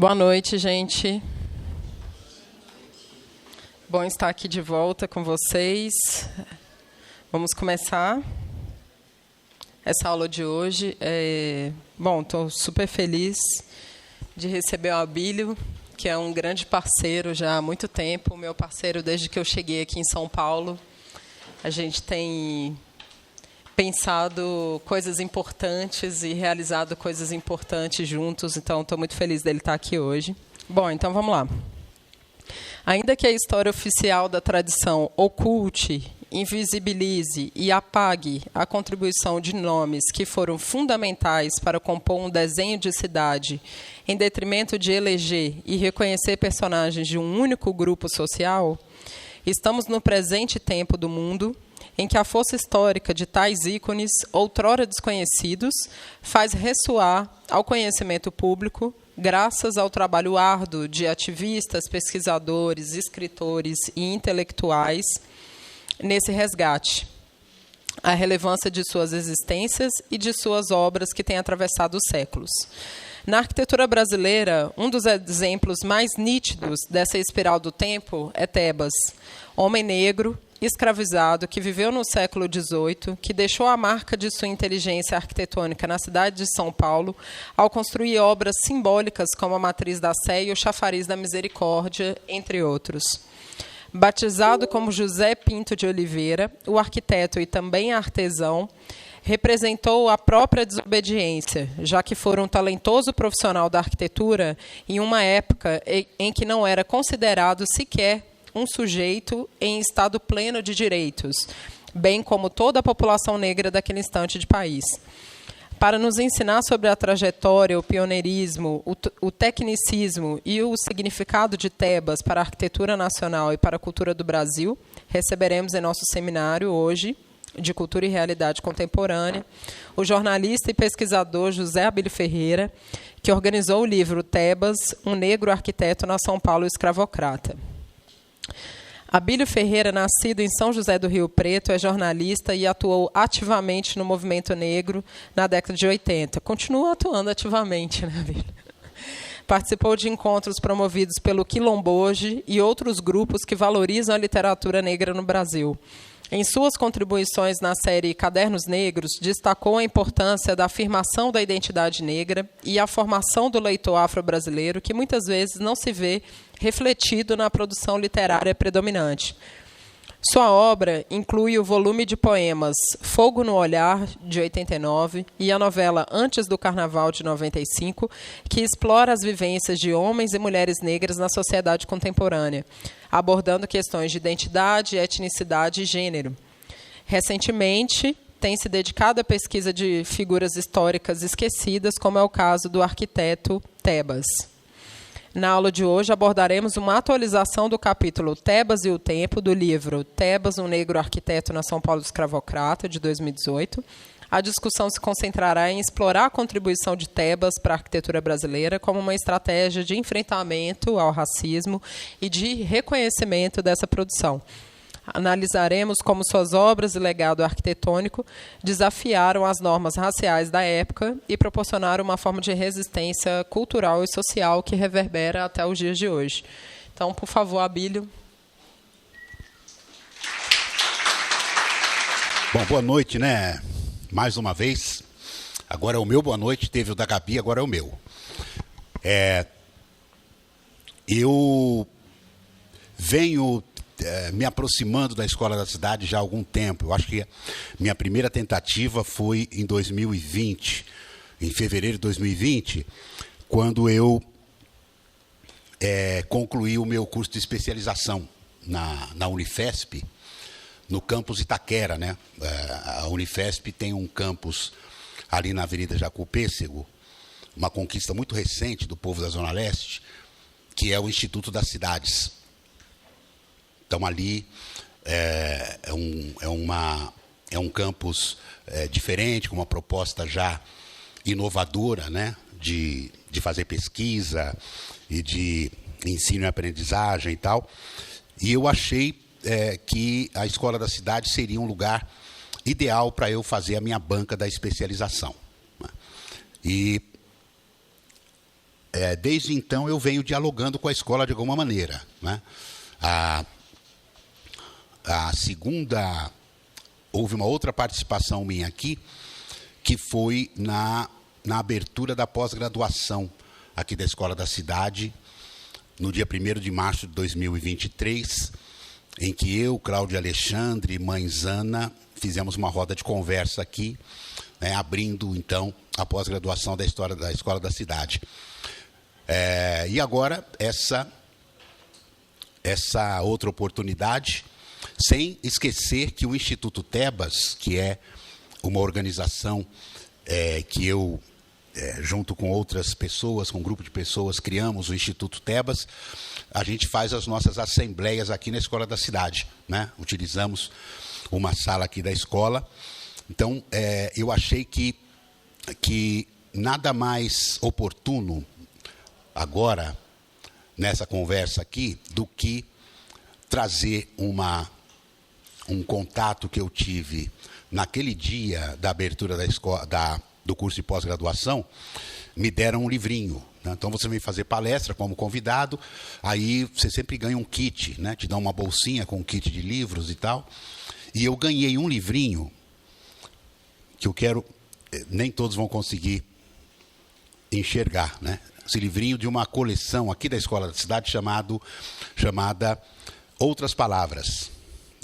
Boa noite, gente. Bom estar aqui de volta com vocês. Vamos começar essa aula de hoje. Bom, estou super feliz de receber o Abílio, que é um grande parceiro já há muito tempo, meu parceiro desde que eu cheguei aqui em São Paulo. A gente tem pensado coisas importantes e realizado coisas importantes juntos, então estou muito feliz dele estar aqui hoje. Bom, então vamos lá. Ainda que a história oficial da tradição oculte, invisibilize e apague a contribuição de nomes que foram fundamentais para compor um desenho de cidade, em detrimento de eleger e reconhecer personagens de um único grupo social, estamos no presente tempo do mundo em que a força histórica de tais ícones, outrora desconhecidos, faz ressoar ao conhecimento público, graças ao trabalho árduo de ativistas, pesquisadores, escritores e intelectuais nesse resgate, a relevância de suas existências e de suas obras que têm atravessado os séculos. Na arquitetura brasileira, um dos exemplos mais nítidos dessa espiral do tempo é Tebas, homem negro, escravizado, que viveu no século XVIII, que deixou a marca de sua inteligência arquitetônica na cidade de São Paulo, ao construir obras simbólicas como a Matriz da Sé e o Chafariz da Misericórdia, entre outros. Batizado como José Pinto de Oliveira, o arquiteto e também artesão, representou a própria desobediência, já que foi um talentoso profissional da arquitetura em uma época em que não era considerado sequer um sujeito em estado pleno de direitos, bem como toda a população negra daquele instante de país. Para nos ensinar sobre a trajetória, o pioneirismo, o tecnicismo e o significado de Tebas para a arquitetura nacional e para a cultura do Brasil, receberemos em nosso seminário hoje, de Cultura e Realidade Contemporânea, o jornalista e pesquisador José Abílio Ferreira, que organizou o livro Tebas, um negro arquiteto na São Paulo escravocrata. Abílio Ferreira, nascido em São José do Rio Preto, é jornalista e atuou ativamente no movimento negro na década de 80. Continua atuando ativamente, né, Abílio? Participou de encontros promovidos pelo Quilomboje e outros grupos que valorizam a literatura negra no Brasil. Em suas contribuições na série Cadernos Negros, destacou a importância da afirmação da identidade negra e a formação do leitor afro-brasileiro, que muitas vezes não se vê refletido na produção literária predominante. Sua obra inclui o volume de poemas Fogo no Olhar, de 89, e a novela Antes do Carnaval, de 95, que explora as vivências de homens e mulheres negras na sociedade contemporânea, abordando questões de identidade, etnicidade e gênero. Recentemente, tem se dedicado à pesquisa de figuras históricas esquecidas, como é o caso do arquiteto Tebas. Na aula de hoje, abordaremos uma atualização do capítulo Tebas e o Tempo, do livro Tebas, um negro arquiteto na São Paulo escravocrata, de 2018. A discussão se concentrará em explorar a contribuição de Tebas para a arquitetura brasileira como uma estratégia de enfrentamento ao racismo e de reconhecimento dessa produção. Analisaremos como suas obras e legado arquitetônico desafiaram as normas raciais da época e proporcionaram uma forma de resistência cultural e social que reverbera até os dias de hoje. Então, por favor, Abílio. Bom, boa noite, né? Mais uma vez. Agora é o meu boa noite, teve o da Gabi, agora é o meu. Eu venho me aproximando da Escola da Cidade já há algum tempo. Eu acho que minha primeira tentativa foi em 2020, em fevereiro de 2020, quando eu concluí o meu curso de especialização na Unifesp, no campus Itaquera, né? A Unifesp tem um campus ali na Avenida Jacob Pêssego, uma conquista muito recente do povo da Zona Leste, que é o Instituto das Cidades. Então, ali é um campus diferente, com uma proposta já inovadora, né, de fazer pesquisa e de ensino e aprendizagem e tal. E eu achei que a Escola da Cidade seria um lugar ideal para eu fazer a minha banca da especialização. E desde então eu venho dialogando com a escola de alguma maneira, né? A segunda, houve uma outra participação minha aqui, que foi na abertura da pós-graduação aqui da Escola da Cidade, no dia 1º de março de 2023, em que eu, Cláudio Alexandre e mãe Zana fizemos uma roda de conversa aqui, né, abrindo, então, a pós-graduação da história da Escola da Cidade. E agora, essa outra oportunidade, sem esquecer que o Instituto Tebas, que é uma organização que eu, junto com outras pessoas, com um grupo de pessoas, criamos o Instituto Tebas, a gente faz as nossas assembleias aqui na Escola da Cidade, né? Utilizamos uma sala aqui da escola. Então, eu achei que nada mais oportuno agora, nessa conversa aqui, do que trazer um contato que eu tive naquele dia da abertura da escola, do curso de pós-graduação. Me deram um livrinho, né? Então você vem fazer palestra como convidado, aí você sempre ganha um kit, né? Te dão uma bolsinha com um kit de livros e tal. E eu ganhei um livrinho que eu quero, nem todos vão conseguir enxergar, né? Esse livrinho de uma coleção aqui da Escola da Cidade chamada Outras Palavras.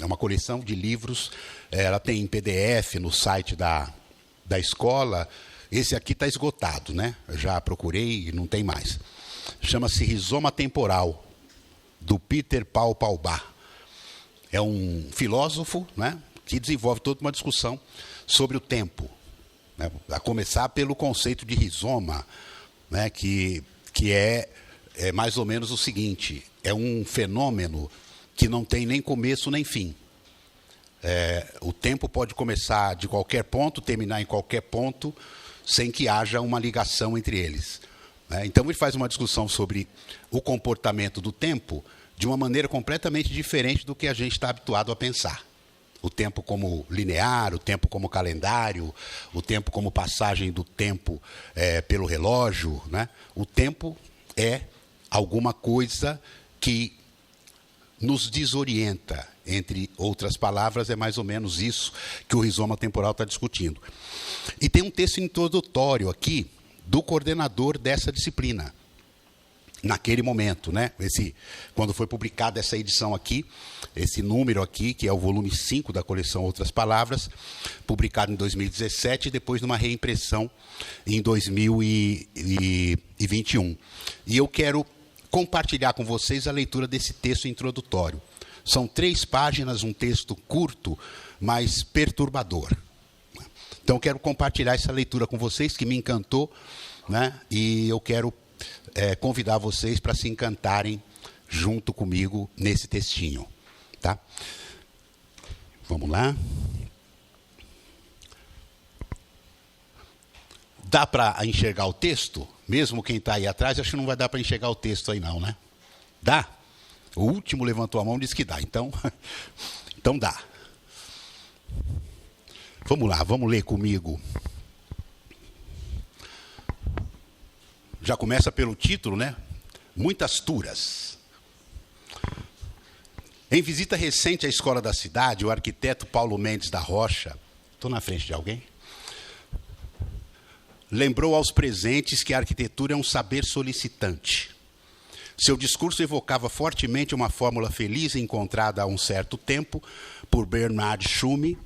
É uma coleção de livros, ela tem em PDF no site da escola. Esse aqui está esgotado, né? Eu já procurei e não tem mais. Chama-se Rizoma Temporal, do Peter Paul Paubach. É um filósofo, né, que desenvolve toda uma discussão sobre o tempo, né? A começar pelo conceito de rizoma, né, que é mais ou menos o seguinte: é um fenômeno que não tem nem começo nem fim. O tempo pode começar de qualquer ponto, terminar em qualquer ponto, sem que haja uma ligação entre eles, né? Então ele faz uma discussão sobre o comportamento do tempo de uma maneira completamente diferente do que a gente está habituado a pensar. O tempo como linear, o tempo como calendário, o tempo como passagem do tempo pelo relógio, né? O tempo é alguma coisa que nos desorienta. Entre outras palavras, é mais ou menos isso que o Rizoma Temporal está discutindo. E tem um texto introdutório aqui do coordenador dessa disciplina, naquele momento, né? Quando foi publicada essa edição aqui, esse número aqui, que é o volume 5 da coleção Outras Palavras, publicado em 2017 e depois numa reimpressão em 2021. E eu quero compartilhar com vocês a leitura desse texto introdutório. São 3 páginas, um texto curto, mas perturbador. Então, eu quero compartilhar essa leitura com vocês, que me encantou, né? E eu quero convidar vocês para se encantarem junto comigo nesse textinho, tá? Vamos lá. Dá para enxergar o texto? Mesmo quem está aí atrás, acho que não vai dar para enxergar o texto aí não, né? Dá? O último levantou a mão e disse que dá. Então dá. Vamos lá, vamos ler comigo. Já começa pelo título, né? Muitas turas. Em visita recente à Escola da Cidade, o arquiteto Paulo Mendes da Rocha, estou na frente de alguém, lembrou aos presentes que a arquitetura é um saber solicitante. Seu discurso evocava fortemente uma fórmula feliz encontrada há um certo tempo por Bernard Tschumi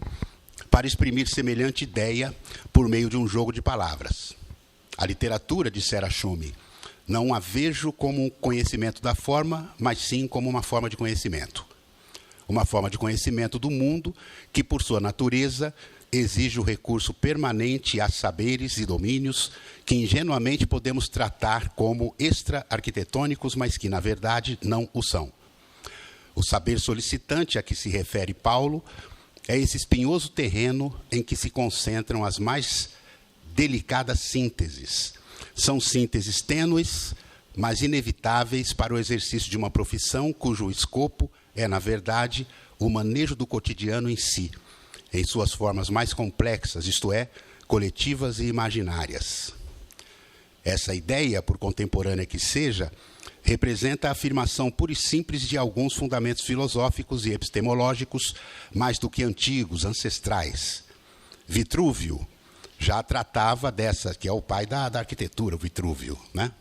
para exprimir semelhante ideia por meio de um jogo de palavras. A literatura, dissera Tschumi, não a vejo como um conhecimento da forma, mas sim como uma forma de conhecimento. Uma forma de conhecimento do mundo que, por sua natureza, exige o recurso permanente a saberes e domínios que ingenuamente podemos tratar como extra-arquitetônicos, mas que, na verdade, não o são. O saber solicitante a que se refere Paulo é esse espinhoso terreno em que se concentram as mais delicadas sínteses. São sínteses tênues, mas inevitáveis para o exercício de uma profissão cujo escopo é, na verdade, o manejo do cotidiano em si, em suas formas mais complexas, isto é, coletivas e imaginárias. Essa ideia, por contemporânea que seja, representa a afirmação pura e simples de alguns fundamentos filosóficos e epistemológicos mais do que antigos, ancestrais. Vitrúvio já tratava dessa, que é o pai da arquitetura, o Vitrúvio, né?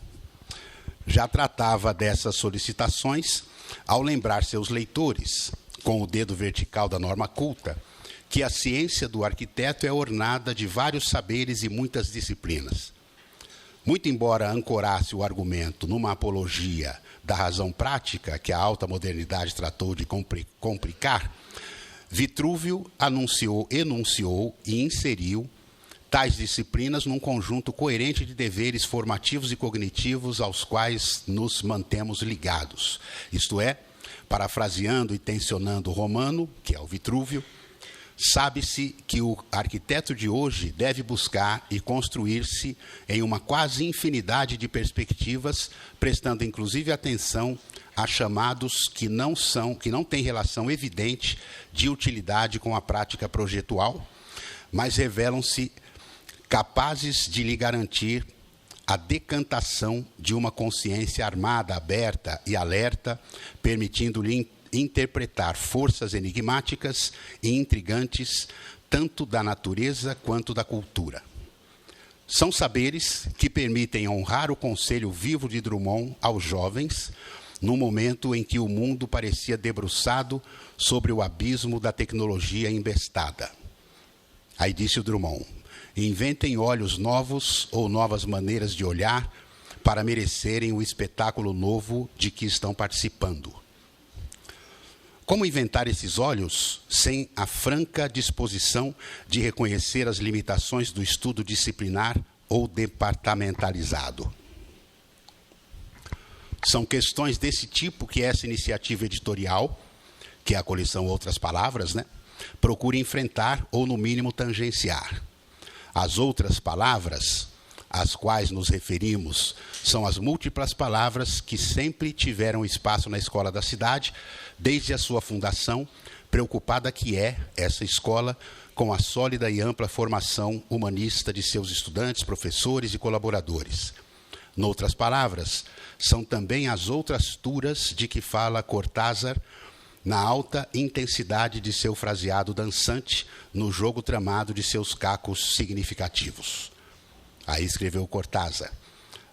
Já tratava dessas solicitações ao lembrar seus leitores, com o dedo vertical da norma culta, que a ciência do arquiteto é ornada de vários saberes e muitas disciplinas. Muito embora ancorasse o argumento numa apologia da razão prática, que a alta modernidade tratou de complicar, Vitrúvio enunciou e inseriu tais disciplinas num conjunto coerente de deveres formativos e cognitivos aos quais nos mantemos ligados. Isto é, parafraseando e tensionando o Romano, que é o Vitrúvio, sabe-se que o arquiteto de hoje deve buscar e construir-se em uma quase infinidade de perspectivas, prestando inclusive atenção a chamados que não têm relação evidente de utilidade com a prática projetual, mas revelam-se capazes de lhe garantir a decantação de uma consciência armada, aberta e alerta, permitindo-lhe interpretar forças enigmáticas e intrigantes, tanto da natureza quanto da cultura. São saberes que permitem honrar o conselho vivo de Drummond aos jovens, no momento em que o mundo parecia debruçado sobre o abismo da tecnologia embestada. Aí disse o Drummond: inventem olhos novos ou novas maneiras de olhar para merecerem o espetáculo novo de que estão participando. Como inventar esses olhos sem a franca disposição de reconhecer as limitações do estudo disciplinar ou departamentalizado? São questões desse tipo que essa iniciativa editorial, que é a coleção Outras Palavras, procura enfrentar ou, no mínimo, tangenciar. As outras palavras às quais nos referimos são as múltiplas palavras que sempre tiveram espaço na escola da cidade, desde a sua fundação, preocupada que é essa escola com a sólida e ampla formação humanista de seus estudantes, professores e colaboradores. Noutras palavras, são também as outras turas de que fala Cortázar na alta intensidade de seu fraseado dançante, no jogo tramado de seus cacos significativos. Aí escreveu Cortázar: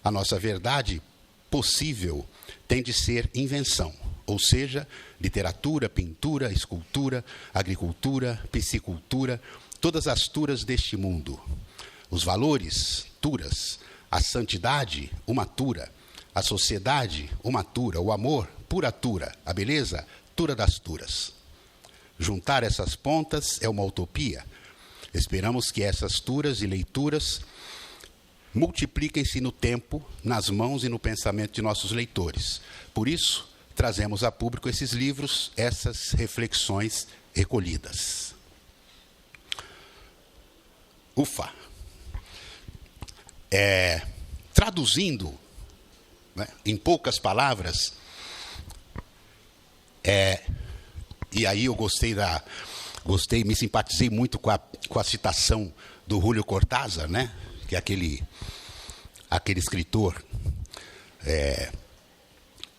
a nossa verdade possível tem de ser invenção, ou seja, literatura, pintura, escultura, agricultura, piscicultura, todas as turas deste mundo. Os valores, turas, a santidade, uma tura, a sociedade, uma tura, o amor, pura tura, a beleza, tura das turas. Juntar essas pontas é uma utopia. Esperamos que essas turas e leituras multipliquem-se no tempo, nas mãos e no pensamento de nossos leitores. Por isso, trazemos a público esses livros, essas reflexões recolhidas. Ufa! Traduzindo, em poucas palavras, e aí eu me simpatizei muito com a citação do Júlio Cortázar, que é aquele escritor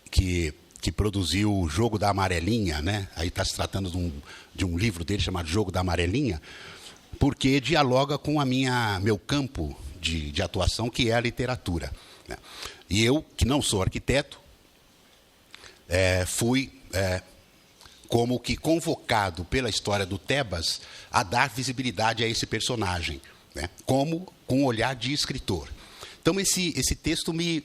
que produziu o Jogo da Amarelinha, Aí está se tratando de um livro dele chamado Jogo da Amarelinha, porque dialoga com meu campo de atuação, que é a literatura. E eu, que não sou arquiteto, fui como que convocado pela história do Tebas a dar visibilidade a esse personagem, como com um olhar de escritor. Então, esse texto me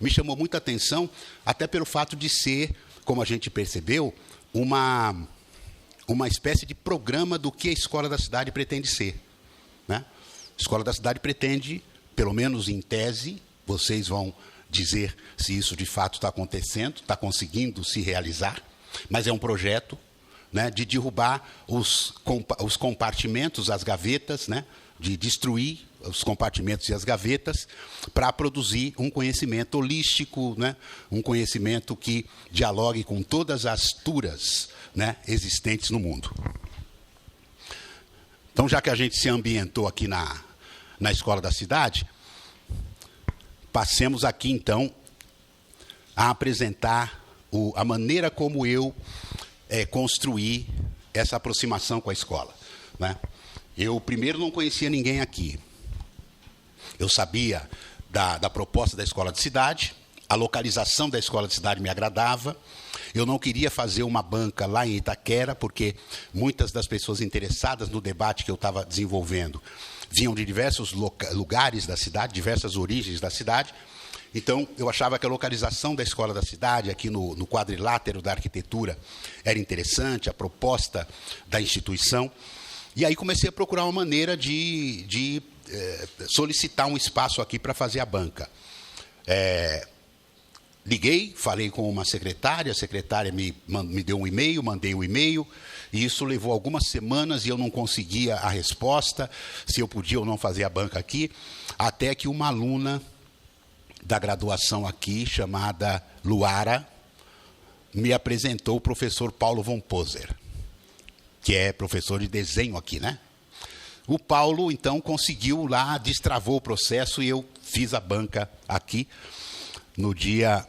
chamou muita atenção, até pelo fato de ser, como a gente percebeu, uma espécie de programa do que a Escola da Cidade pretende ser. A Escola da Cidade pretende, pelo menos em tese, vocês vão dizer se isso de fato está acontecendo, está conseguindo se realizar, mas é um projeto de derrubar os compartimentos, as gavetas, de destruir os compartimentos e as gavetas para produzir um conhecimento holístico, um conhecimento que dialogue com todas as turas existentes no mundo. Então, já que a gente se ambientou aqui na Escola da Cidade, passemos aqui, então, a apresentar a maneira como eu construí essa aproximação com a escola, né? Eu, primeiro, não conhecia ninguém aqui. Eu sabia da proposta da escola de cidade, a localização da escola de cidade me agradava. Eu não queria fazer uma banca lá em Itaquera, porque muitas das pessoas interessadas no debate que eu estava desenvolvendo vinham de diversos lugares da cidade, diversas origens da cidade. Então, eu achava que a localização da escola da cidade, aqui no quadrilátero da arquitetura, era interessante, a proposta da instituição. E aí comecei a procurar uma maneira de solicitar um espaço aqui para fazer a banca. Liguei, falei com uma secretária, a secretária me deu um e-mail, mandei o e-mail, e isso levou algumas semanas e eu não conseguia a resposta, se eu podia ou não fazer a banca aqui, até que uma aluna da graduação aqui, chamada Luara, me apresentou o professor Paulo von Poser, que é professor de desenho aqui, né? O Paulo, então, conseguiu lá, destravou o processo e eu fiz a banca aqui no dia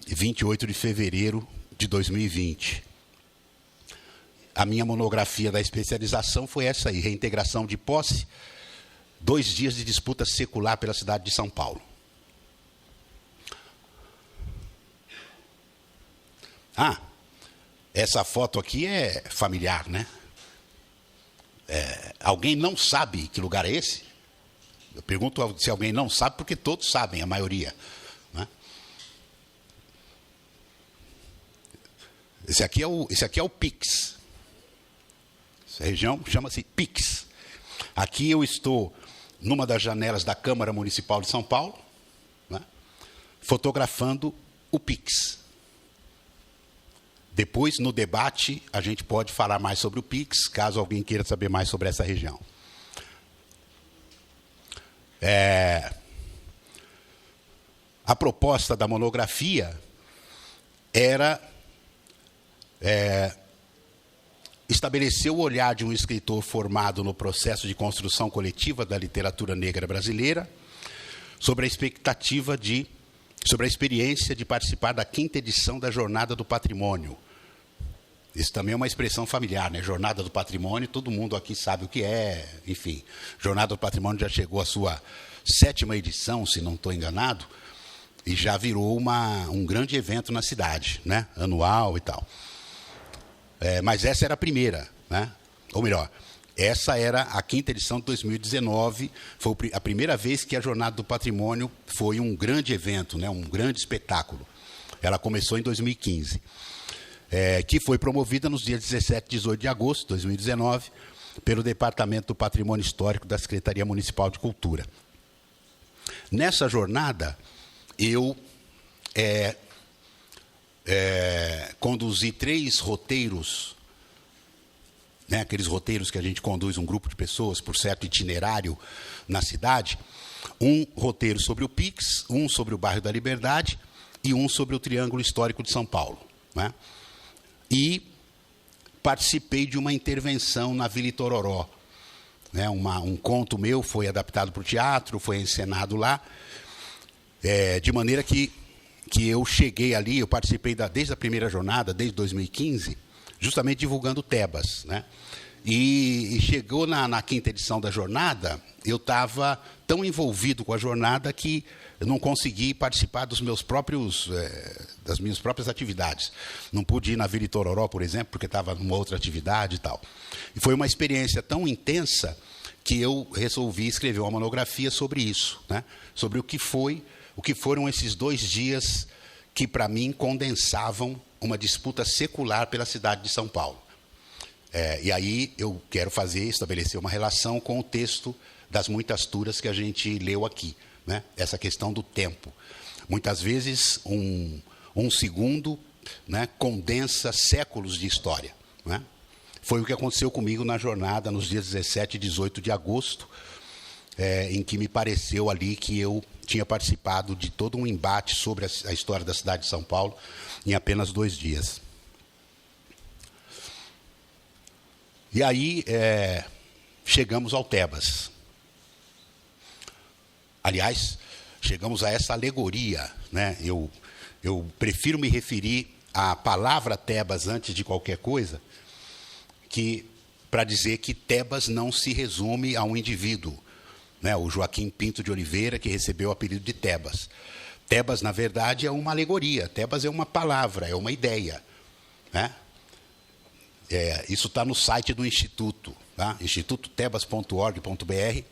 28 de fevereiro de 2020. A minha monografia da especialização foi essa aí, reintegração de posse, 2 dias de disputa secular pela cidade de São Paulo. Essa foto aqui é familiar, né? Alguém não sabe que lugar é esse? Eu pergunto se alguém não sabe, porque todos sabem, a maioria, né? Esse aqui é o Pix. Essa região chama-se Pix. Aqui eu estou numa das janelas da Câmara Municipal de São Paulo, né, fotografando o Pix. Depois, no debate, a gente pode falar mais sobre o Pix, caso alguém queira saber mais sobre essa região. A proposta da monografia era estabelecer o olhar de um escritor formado no processo de construção coletiva da literatura negra brasileira sobre a sobre a experiência de participar da 5ª edição da Jornada do Patrimônio. Isso também é uma expressão familiar, né? Jornada do Patrimônio, todo mundo aqui sabe o que é, enfim. Jornada do Patrimônio já chegou à sua 7ª edição, se não estou enganado, e já virou um grande evento na cidade, né? Anual e tal. Mas essa era a primeira, né? Ou melhor, essa era a 5ª edição de 2019, foi a primeira vez que a Jornada do Patrimônio foi um grande evento, né? Um grande espetáculo. Ela começou em 2015. Que foi promovida nos dias 17 e 18 de agosto de 2019 pelo Departamento do Patrimônio Histórico da Secretaria Municipal de Cultura. Nessa jornada, eu conduzi 3 roteiros, né, aqueles roteiros que a gente conduz um grupo de pessoas por certo itinerário na cidade, um roteiro sobre o Pix, um sobre o bairro da Liberdade e um sobre o Triângulo Histórico de São Paulo, né? E participei de uma intervenção na Vila Itororó, né? Um conto meu foi adaptado para o teatro, foi encenado lá, de maneira que eu cheguei ali, eu participei desde a primeira jornada, desde 2015, justamente divulgando Tebas, né? E chegou na 5ª edição da jornada, eu estava tão envolvido com a jornada que eu não consegui participar das minhas próprias atividades. Não pude ir na Vila Itororó, por exemplo, porque estava numa outra atividade e tal. E foi uma experiência tão intensa que eu resolvi escrever uma monografia sobre isso, né? Sobre o que foram esses 2 dias que, para mim, condensavam uma disputa secular pela cidade de São Paulo. E aí eu quero estabelecer uma relação com o texto das muitas turas que a gente leu aqui, né? Essa questão do tempo. Muitas vezes, um segundo, né, condensa séculos de história, né? Foi o que aconteceu comigo na jornada, nos dias 17 e 18 de agosto, em que me pareceu ali que eu tinha participado de todo um embate sobre a história da cidade de São Paulo em apenas 2 dias. E aí chegamos ao Tebas. Aliás, chegamos a essa alegoria, né? Eu prefiro me referir à palavra Tebas antes de qualquer coisa, para dizer que Tebas não se resume a um indivíduo, né? O Joaquim Pinto de Oliveira, que recebeu o apelido de Tebas. Tebas, na verdade, é uma alegoria. Tebas é uma palavra, é uma ideia, né? Isso está no site do Instituto, tá? institutotebas.org.br.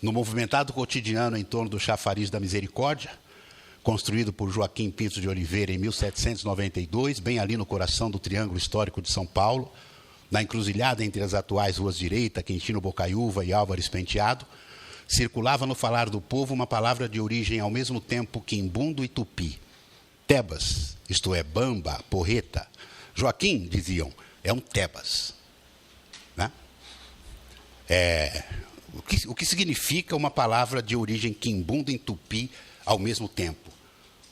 No movimentado cotidiano em torno do chafariz da misericórdia, construído por Joaquim Pinto de Oliveira em 1792, bem ali no coração do Triângulo Histórico de São Paulo, na encruzilhada entre as atuais ruas Direita, Quintino Bocaiúva e Álvares Penteado, circulava no falar do povo uma palavra de origem ao mesmo tempo quimbundo e tupi. Tebas, isto é, bamba, porreta. Joaquim, diziam, é um Tebas. Né? O que significa uma palavra de origem quimbundo e tupi ao mesmo tempo?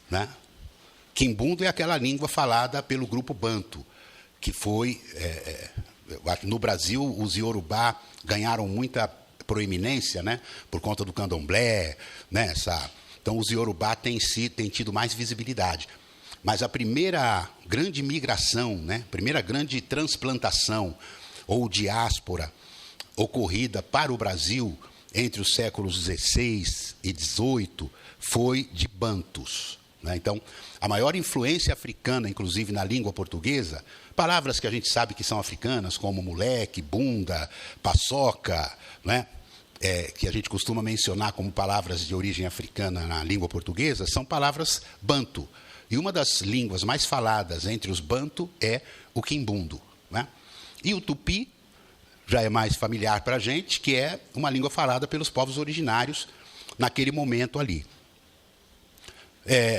Né? Quimbundo é aquela língua falada pelo grupo Banto, que foi... no Brasil, os Iorubá ganharam muita proeminência, né, por conta do candomblé, né, então os Iorubá têm tido mais visibilidade. Mas a primeira grande migração, né, primeira grande transplantação ou diáspora ocorrida para o Brasil entre os séculos XVI e XVIII foi de bantus. Né? Então, a maior influência africana, inclusive na língua portuguesa, palavras que a gente sabe que são africanas, como moleque, bunda, paçoca, né? Que a gente costuma mencionar como palavras de origem africana na língua portuguesa, são palavras banto. E uma das línguas mais faladas entre os banto é o quimbundo. Né? E o tupi já é mais familiar para a gente, que é uma língua falada pelos povos originários naquele momento ali.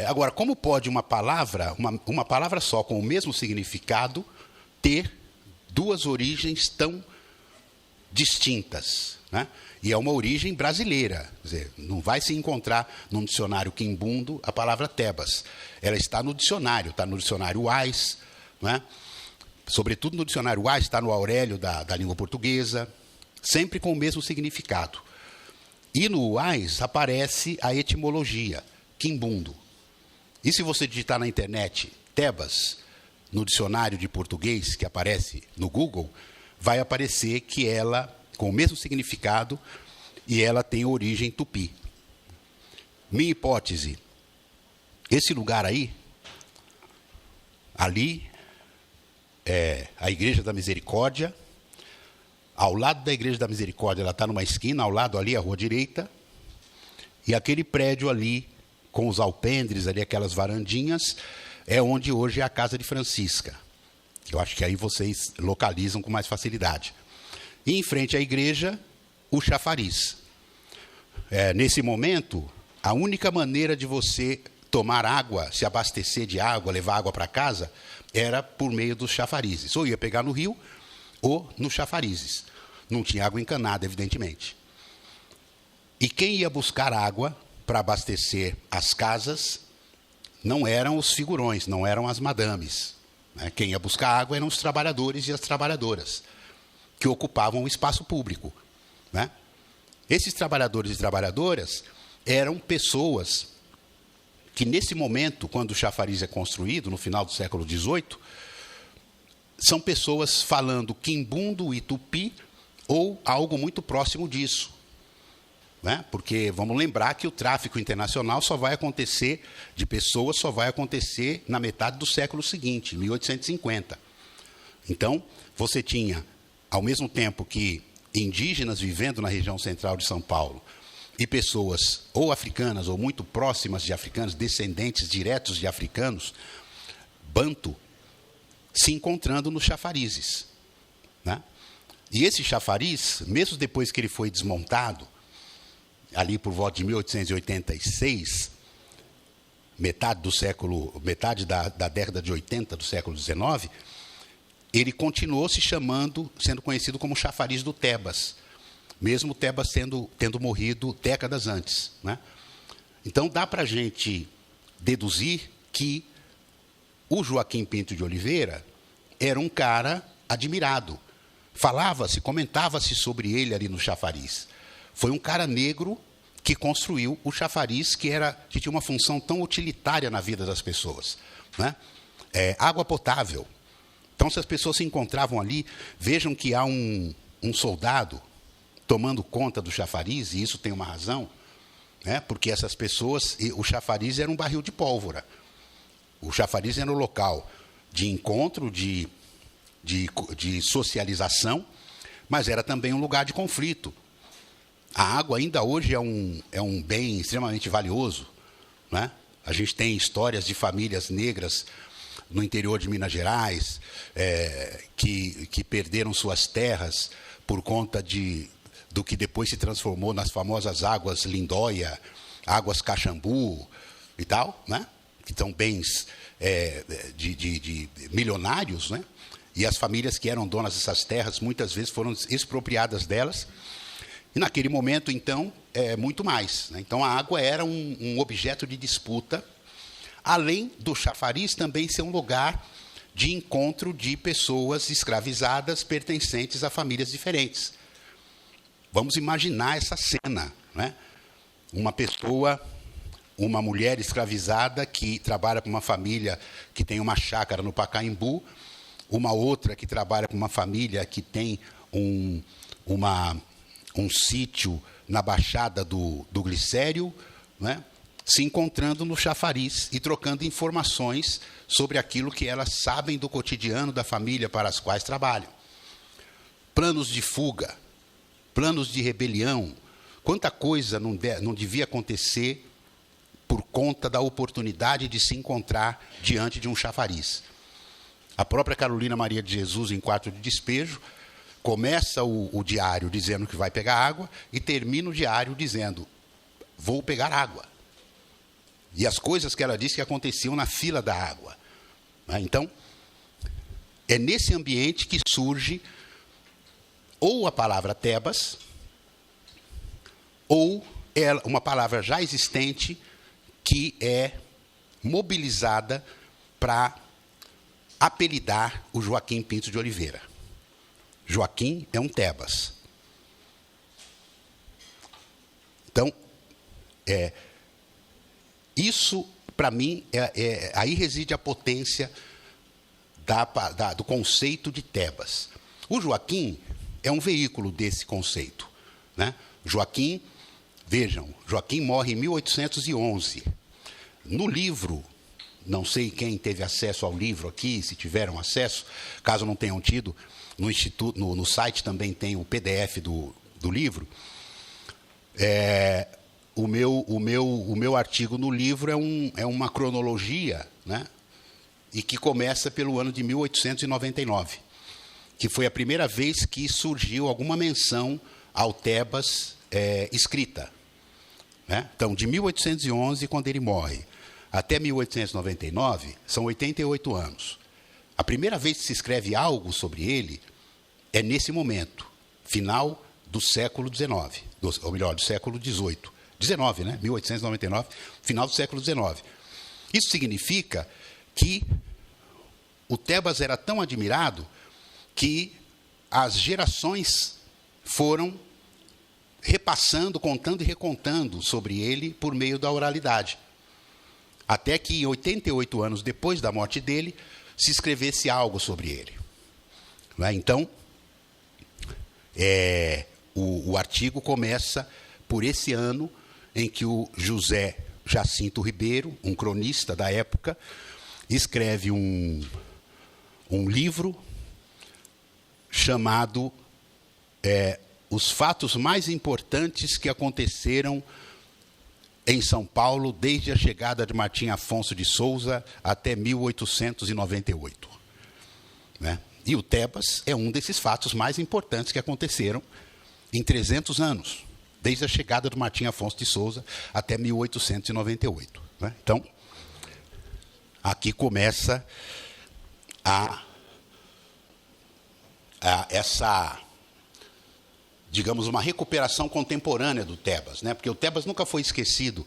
Agora, como pode uma palavra só com o mesmo significado ter duas origens tão distintas? Né? E é uma origem brasileira. Quer dizer, não vai se encontrar num dicionário quimbundo a palavra Tebas. Ela está no dicionário Wise, né? Sobretudo no dicionário Wise, está no Aurélio da língua portuguesa, sempre com o mesmo significado. E no Wise aparece a etimologia, quimbundo. E se você digitar na internet Tebas, no dicionário de português que aparece no Google, vai aparecer que ela, com o mesmo significado, e ela tem origem tupi. Minha hipótese, esse lugar aí, ali, é a Igreja da Misericórdia. Ao lado da Igreja da Misericórdia, ela está numa esquina, ao lado ali, a Rua Direita, e aquele prédio ali, com os alpendres ali, aquelas varandinhas, é onde hoje é a Casa de Francisca. Eu acho que aí vocês localizam com mais facilidade. E em frente à igreja, o chafariz. Nesse momento, a única maneira de você tomar água, se abastecer de água, levar água para casa, era por meio dos chafarizes. Ou ia pegar no rio, ou nos chafarizes. Não tinha água encanada, evidentemente. E quem ia buscar água para abastecer as casas não eram os figurões, não eram as madames. Quem ia buscar água eram os trabalhadores e as trabalhadoras, que ocupavam o espaço público. Né? Esses trabalhadores e trabalhadoras eram pessoas que, nesse momento, quando o chafariz é construído, no final do século XVIII, são pessoas falando quimbundo e tupi, ou algo muito próximo disso. Né? Porque vamos lembrar que o tráfico internacional só vai acontecer, de pessoas, só vai acontecer na metade do século seguinte, 1850. Então, você tinha, ao mesmo tempo que indígenas vivendo na região central de São Paulo, e pessoas ou africanas ou muito próximas de africanos, descendentes diretos de africanos, banto, se encontrando nos chafarizes. Né? E esse chafariz, mesmo depois que ele foi desmontado, ali por volta de 1886, metade da década de 80 do século XIX, ele continuou sendo conhecido como chafariz do Tebas, mesmo Tebas tendo morrido décadas antes. Né? Então, dá para a gente deduzir que o Joaquim Pinto de Oliveira era um cara admirado. Falava-se, comentava-se sobre ele ali no chafariz. Foi um cara negro que construiu o chafariz, que tinha uma função tão utilitária na vida das pessoas, né? Água potável. Então, se as pessoas se encontravam ali, vejam que há um soldado tomando conta do chafariz, e isso tem uma razão, né? Porque essas pessoas, o chafariz era um barril de pólvora. O chafariz era um local de encontro, de socialização, mas era também um lugar de conflito. A água ainda hoje é um bem extremamente valioso, né? A gente tem histórias de famílias negras no interior de Minas Gerais, que perderam suas terras por conta do que depois se transformou nas famosas águas Lindóia, águas Caxambu e tal, né? Que são bens de milionários, né? E as famílias que eram donas dessas terras, muitas vezes foram expropriadas delas. E naquele momento, então, muito mais, né? Então, a água era um objeto de disputa, além do chafariz também ser um lugar de encontro de pessoas escravizadas pertencentes a famílias diferentes. Vamos imaginar essa cena, né? Uma mulher escravizada que trabalha para uma família que tem uma chácara no Pacaembu, uma outra que trabalha para uma família que tem um sítio na Baixada do Glicério, né? Se encontrando no chafariz e trocando informações sobre aquilo que elas sabem do cotidiano da família para as quais trabalham. Planos de fuga, planos de rebelião, quanta coisa não devia acontecer por conta da oportunidade de se encontrar diante de um chafariz. A própria Carolina Maria de Jesus, em Quarto de Despejo, começa o diário dizendo que vai pegar água e termina o diário dizendo, vou pegar água. E as coisas que ela disse que aconteciam na fila da água. Então, é nesse ambiente que surge ou a palavra Tebas, ou uma palavra já existente que é mobilizada para apelidar o Joaquim Pinto de Oliveira. Joaquim é um Tebas. Então, isso, para mim, aí reside a potência do conceito de Tebas. O Joaquim é um veículo desse conceito, né? Joaquim, vejam, Joaquim morre em 1811. No livro, não sei quem teve acesso ao livro aqui, se tiveram acesso, caso não tenham tido, no site também tem o PDF do livro. O meu artigo no livro é uma cronologia, né? E que começa pelo ano de 1899, que foi a primeira vez que surgiu alguma menção ao Tebas escrita, né? Então, de 1811, quando ele morre, até 1899, são 88 anos. A primeira vez que se escreve algo sobre ele é nesse momento, final do século XIX, ou melhor, do século XVIII. 19, né? 1899, final do século XIX. Isso significa que o Tebas era tão admirado que as gerações foram repassando, contando e recontando sobre ele por meio da oralidade. Até que, 88 anos depois da morte dele, se escrevesse algo sobre ele. Então, o artigo começa por esse ano em que o José Jacinto Ribeiro, um cronista da época, escreve um livro chamado Os Fatos Mais Importantes que Aconteceram em São Paulo desde a chegada de Martim Afonso de Souza até 1898. Né? E o Tebas é um desses fatos mais importantes que aconteceram em 300 anos, desde a chegada do Martim Afonso de Souza até 1898. Né? Então, aqui começa essa, digamos, uma recuperação contemporânea do Tebas, né? Porque o Tebas nunca foi esquecido,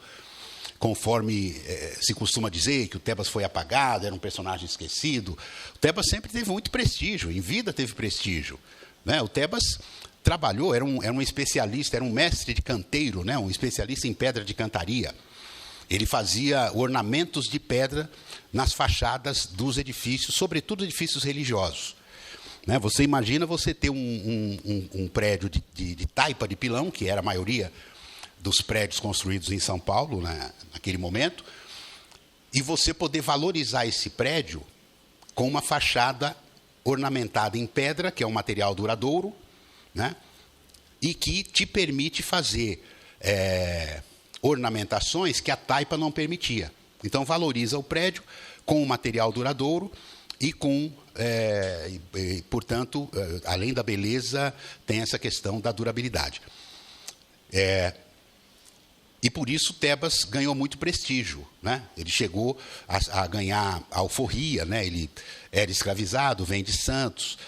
conforme se costuma dizer, que o Tebas foi apagado, era um personagem esquecido. O Tebas sempre teve muito prestígio, em vida teve prestígio, né? O Tebas trabalhou, era um especialista, era um mestre de canteiro, né? Um especialista em pedra de cantaria. Ele fazia ornamentos de pedra nas fachadas dos edifícios, sobretudo edifícios religiosos. Né? Você imagina você ter um prédio de taipa de pilão, que era a maioria dos prédios construídos em São Paulo, né, naquele momento, e você poder valorizar esse prédio com uma fachada ornamentada em pedra, que é um material duradouro, né, e que te permite fazer ornamentações que a taipa não permitia. Então, valoriza o prédio com um material duradouro e com, portanto, além da beleza, tem essa questão da durabilidade. E por isso Tebas ganhou muito prestígio, né? Ele chegou a ganhar a alforria, né? Ele era escravizado, vem de Santos,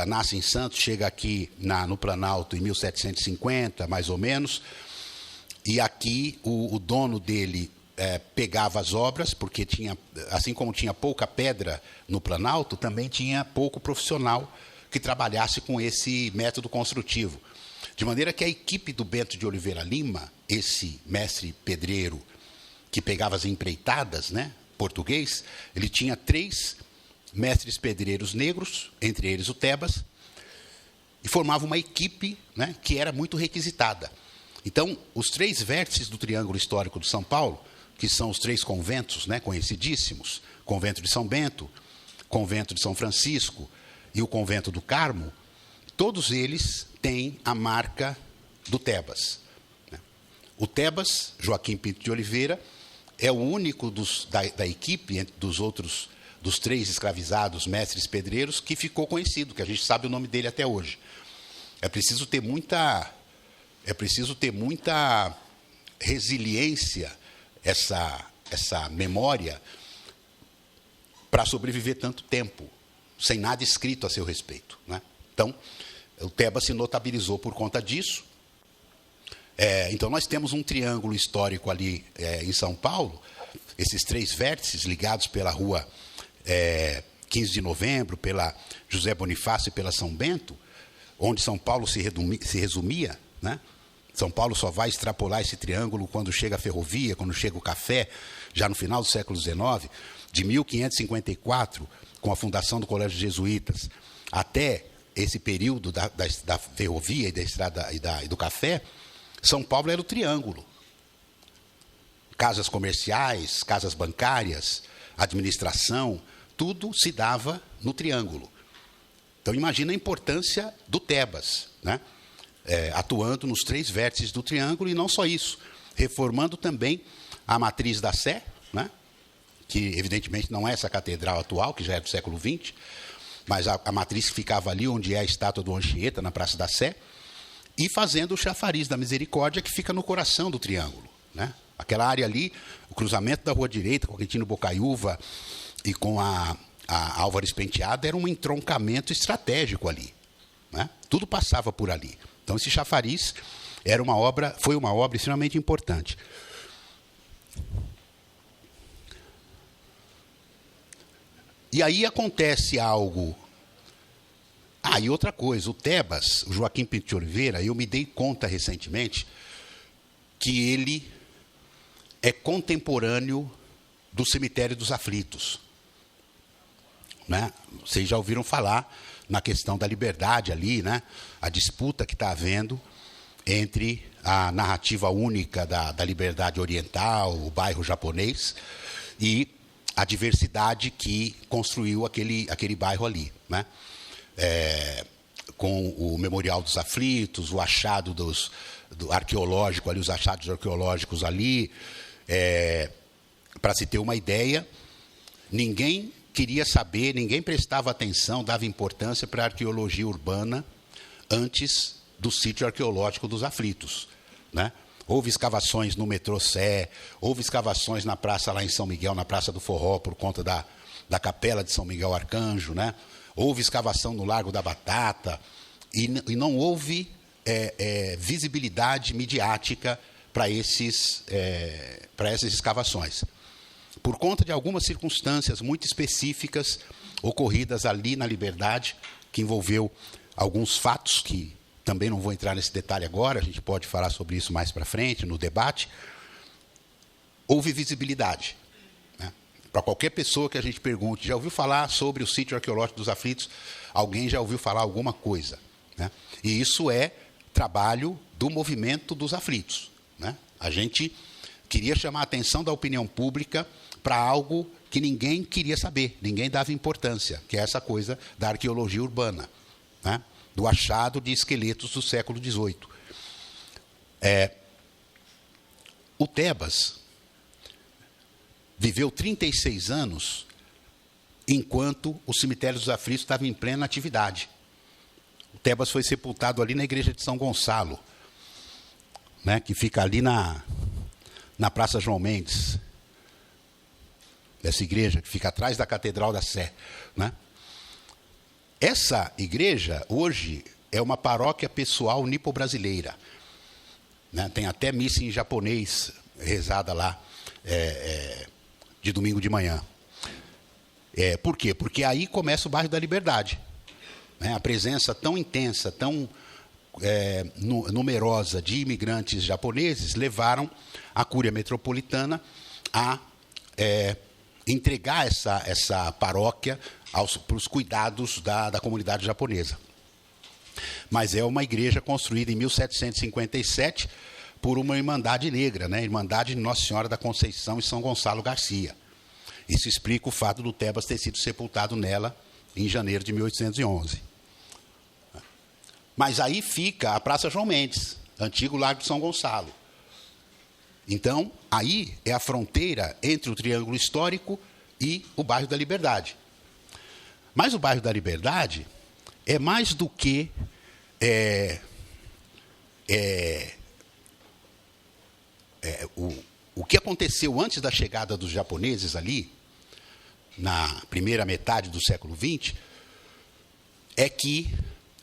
nasce em Santos, chega aqui no Planalto em 1750, mais ou menos, e aqui o dono dele pegava as obras, porque tinha, assim como tinha pouca pedra no Planalto, também tinha pouco profissional que trabalhasse com esse método construtivo. De maneira que a equipe do Bento de Oliveira Lima, esse mestre pedreiro que pegava as empreitadas, né, português, ele tinha 3 mestres pedreiros negros, entre eles o Tebas, e formava uma equipe, né, que era muito requisitada. Então, os 3 vértices do Triângulo Histórico de São Paulo, que são os 3 conventos, né, conhecidíssimos, Convento de São Bento, Convento de São Francisco e o Convento do Carmo, todos eles têm a marca do Tebas. O Tebas, Joaquim Pinto de Oliveira, é o único da equipe, dos 3 escravizados mestres pedreiros, que ficou conhecido, que a gente sabe o nome dele até hoje. É preciso ter muita resiliência, essa memória, para sobreviver tanto tempo, sem nada escrito a seu respeito, né? Então, o Tebas se notabilizou por conta disso. Então, nós temos um triângulo histórico ali em São Paulo, esses 3 vértices ligados pela rua 15 de Novembro, pela José Bonifácio e pela São Bento, onde São Paulo se resumia, né? São Paulo só vai extrapolar esse triângulo quando chega a ferrovia, quando chega o café, já no final do século XIX, de 1554, com a fundação do Colégio Jesuítas, até esse período da ferrovia e da estrada e do café, São Paulo era o triângulo. Casas comerciais, casas bancárias, administração, tudo se dava no triângulo. Então, imagina a importância do Tebas, né? Atuando nos 3 vértices do triângulo, e não só isso, reformando também a matriz da Sé, né? Que evidentemente não é essa catedral atual, que já é do século XX, mas a matriz que ficava ali onde é a estátua do Anchieta, na Praça da Sé, e fazendo o chafariz da Misericórdia, que fica no coração do triângulo, né? Aquela área ali, o cruzamento da Rua Direita com a Quintino Bocaiúva e com a Álvares Penteado, era um entroncamento estratégico ali, né? Tudo passava por ali. Então, esse chafariz foi uma obra extremamente importante. E aí acontece algo. E outra coisa, o Tebas, o Joaquim Pinto de Oliveira, eu me dei conta recentemente que ele é contemporâneo do Cemitério dos Aflitos, né? Vocês já ouviram falar na questão da liberdade ali, né? A disputa que está havendo entre a narrativa única da liberdade oriental, o bairro japonês, e a diversidade que construiu aquele bairro ali, né? Com o Memorial dos Aflitos, o achado do arqueológico ali, os achados arqueológicos ali. Para se ter uma ideia, ninguém queria saber, ninguém prestava atenção, dava importância para a arqueologia urbana antes do sítio arqueológico dos Aflitos, né? Houve escavações no metrô Sé, houve escavações na praça lá em São Miguel, na Praça do Forró, por conta da capela de São Miguel Arcanjo, né? Houve escavação no Largo da Batata, e não houve visibilidade midiática para essas escavações, por conta de algumas circunstâncias muito específicas ocorridas ali na Liberdade, que envolveu alguns fatos que também não vou entrar nesse detalhe agora, a gente pode falar sobre isso mais para frente, no debate, houve visibilidade. Né? Para qualquer pessoa que a gente pergunte, já ouviu falar sobre o sítio arqueológico dos Aflitos? Alguém já ouviu falar alguma coisa. Né? E isso é trabalho do movimento dos aflitos. Né? A gente queria chamar a atenção da opinião pública para algo que ninguém queria saber, ninguém dava importância, que é essa coisa da arqueologia urbana, né? Do achado de esqueletos do século XVIII. O Tebas viveu 36 anos enquanto o cemitério dos Aflitos estava em plena atividade. O Tebas foi sepultado ali na igreja de São Gonçalo, né, que fica ali na Praça João Mendes, dessa igreja que fica atrás da Catedral da Sé. Né? Essa igreja, hoje, é uma paróquia pessoal nipo-brasileira. Né? Tem até missa em japonês rezada lá, de domingo de manhã. Por quê? Porque aí começa o bairro da Liberdade. Né? A presença tão intensa, tão numerosa de imigrantes japoneses levaram a Cúria Metropolitana a entregar essa paróquia para os cuidados da comunidade japonesa. Mas é uma igreja construída em 1757 por uma Irmandade Negra, né? Irmandade de Nossa Senhora da Conceição e São Gonçalo Garcia. Isso explica o fato do Tebas ter sido sepultado nela em janeiro de 1811. Mas aí fica a Praça João Mendes, antigo Largo de São Gonçalo. Então, aí é a fronteira entre o Triângulo Histórico e o bairro da Liberdade. Mas o bairro da Liberdade é mais do que o que aconteceu antes da chegada dos japoneses ali, na primeira metade do século XX, é que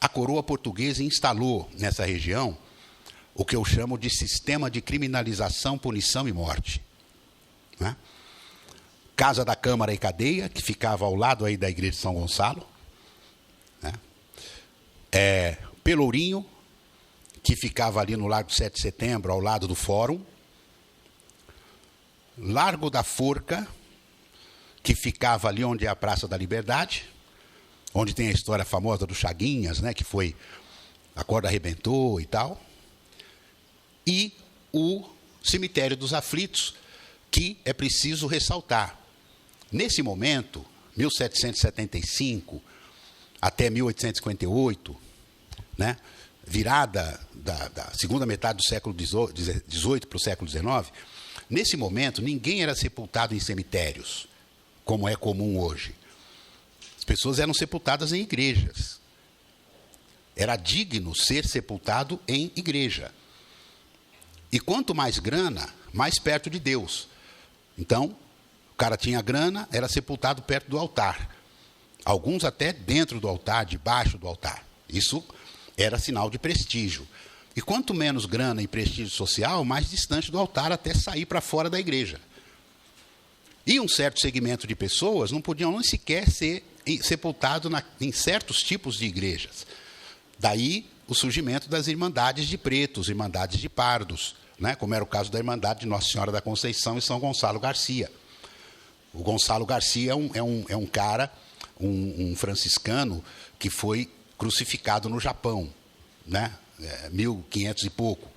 a coroa portuguesa instalou nessa região o que eu chamo de sistema de criminalização, punição e morte. Né? Casa da Câmara e Cadeia, que ficava ao lado aí da igreja de São Gonçalo. Né? Pelourinho, que ficava ali no Largo 7 de Setembro, ao lado do Fórum. Largo da Forca, que ficava ali onde é a Praça da Liberdade, onde tem a história famosa do Chaguinhas, né, que foi, a corda arrebentou e tal. E o Cemitério dos Aflitos, que é preciso ressaltar. Nesse momento, 1775 até 1858, né, virada da segunda metade do século XVIII para o século XIX, nesse momento, ninguém era sepultado em cemitérios, como é comum hoje. As pessoas eram sepultadas em igrejas. Era digno ser sepultado em igreja. E quanto mais grana, mais perto de Deus. Então, o cara tinha grana, era sepultado perto do altar. Alguns até dentro do altar, debaixo do altar. Isso era sinal de prestígio. E quanto menos grana e prestígio social, mais distante do altar, até sair para fora da igreja. E um certo segmento de pessoas não podiam nem sequer ser sepultado em certos tipos de igrejas. Daí o surgimento das irmandades de pretos, irmandades de pardos, né? Como era o caso da Irmandade de Nossa Senhora da Conceição e São Gonçalo Garcia. O Gonçalo Garcia é um cara, um franciscano, que foi crucificado no Japão, né? 1500 e pouco.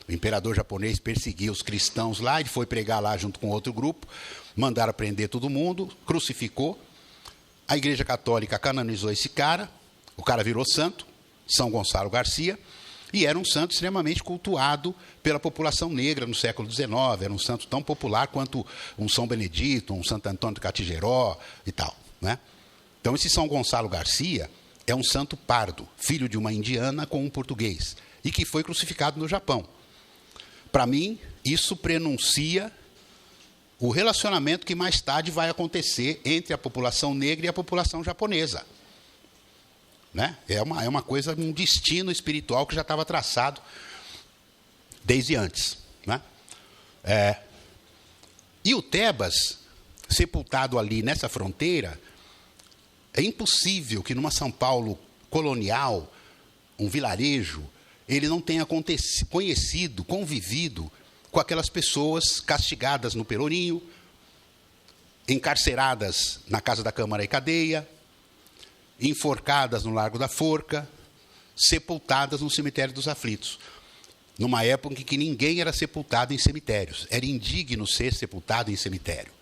O imperador japonês perseguia os cristãos lá, ele foi pregar lá junto com outro grupo, mandaram prender todo mundo, crucificou. A Igreja Católica canonizou esse cara, o cara virou santo, São Gonçalo Garcia, e era um santo extremamente cultuado pela população negra no século XIX, era um santo tão popular quanto um São Benedito, um Santo Antônio de Catigeró e tal. Né? Então, esse São Gonçalo Garcia é um santo pardo, filho de uma indiana com um português, e que foi crucificado no Japão. Para mim, isso prenuncia o relacionamento que mais tarde vai acontecer entre a população negra e a população japonesa. Né? É uma coisa, um destino espiritual que já estava traçado desde antes. Né? E o Tebas, sepultado ali nessa fronteira, é impossível que numa São Paulo colonial, um vilarejo, ele não tenha conhecido, convivido com aquelas pessoas castigadas no Pelourinho, encarceradas na Casa da Câmara e Cadeia, enforcadas no Largo da Forca, sepultadas no Cemitério dos Aflitos. Numa época em que ninguém era sepultado em cemitérios. Era indigno ser sepultado em cemitério.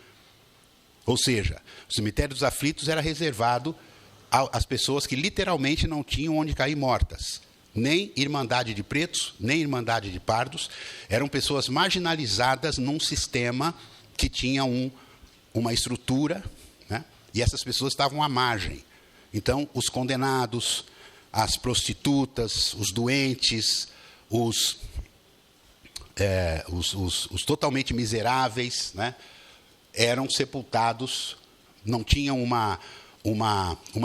Ou seja, o Cemitério dos Aflitos era reservado às pessoas que literalmente não tinham onde cair mortas. Nem Irmandade de Pretos, nem Irmandade de Pardos. Eram pessoas marginalizadas num sistema que tinha uma estrutura, né? E essas pessoas estavam à margem. Então, os condenados, as prostitutas, os doentes, os totalmente miseráveis, né, eram sepultados, não tinham uma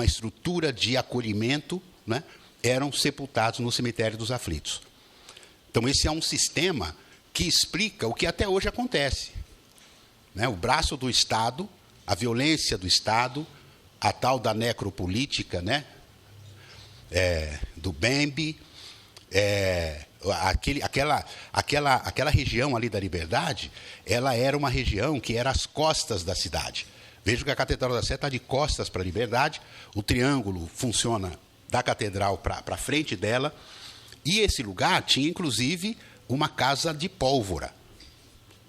estrutura de acolhimento, né, eram sepultados no Cemitério dos Aflitos. Então, esse é um sistema que explica o que até hoje acontece. Né, o braço do Estado, a violência do Estado, a tal da necropolítica, né, do Bembe, aquela região ali da Liberdade, ela era uma região que era às costas da cidade. Veja que a Catedral da Sé está de costas para a Liberdade, o triângulo funciona da Catedral para frente dela, e esse lugar tinha, inclusive, uma casa de pólvora,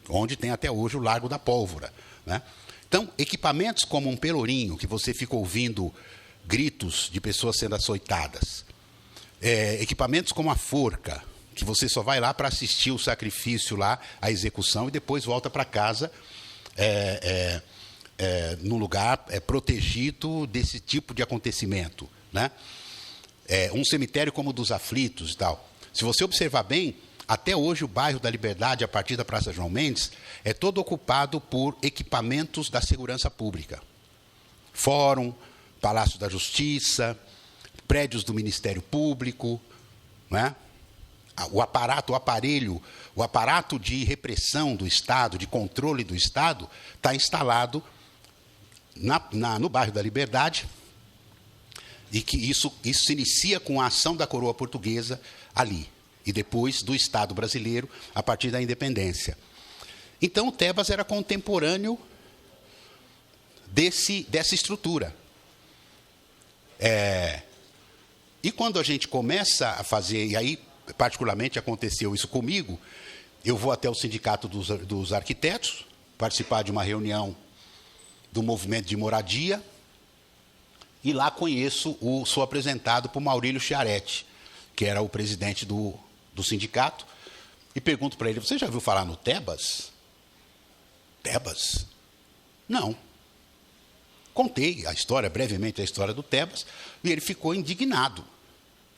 onde tem até hoje o Largo da Pólvora, né? Então, equipamentos como um Pelourinho, que você fica ouvindo gritos de pessoas sendo açoitadas, equipamentos como a forca, que você só vai lá para assistir o sacrifício lá, a execução, e depois volta para casa num lugar protegido desse tipo de acontecimento, né? Um cemitério como o dos Aflitos e tal. Se você observar bem, até hoje o bairro da Liberdade, a partir da Praça João Mendes, é todo ocupado por equipamentos da segurança pública. Fórum, Palácio da Justiça, prédios do Ministério Público, né? O aparato de repressão do Estado, de controle do Estado, está instalado no bairro da Liberdade, e que isso se inicia com a ação da coroa portuguesa ali, e depois do Estado brasileiro, a partir da independência. Então, o Tebas era contemporâneo dessa estrutura. E quando a gente começa a fazer, e aí, particularmente, aconteceu isso comigo, eu vou até o Sindicato dos Arquitetos, participar de uma reunião do movimento de moradia, e lá sou apresentado por Maurílio Chiaretti, que era o presidente do sindicato, e pergunto para ele: você já ouviu falar no Tebas? Tebas? Não. Contei brevemente a história do Tebas, e ele ficou indignado.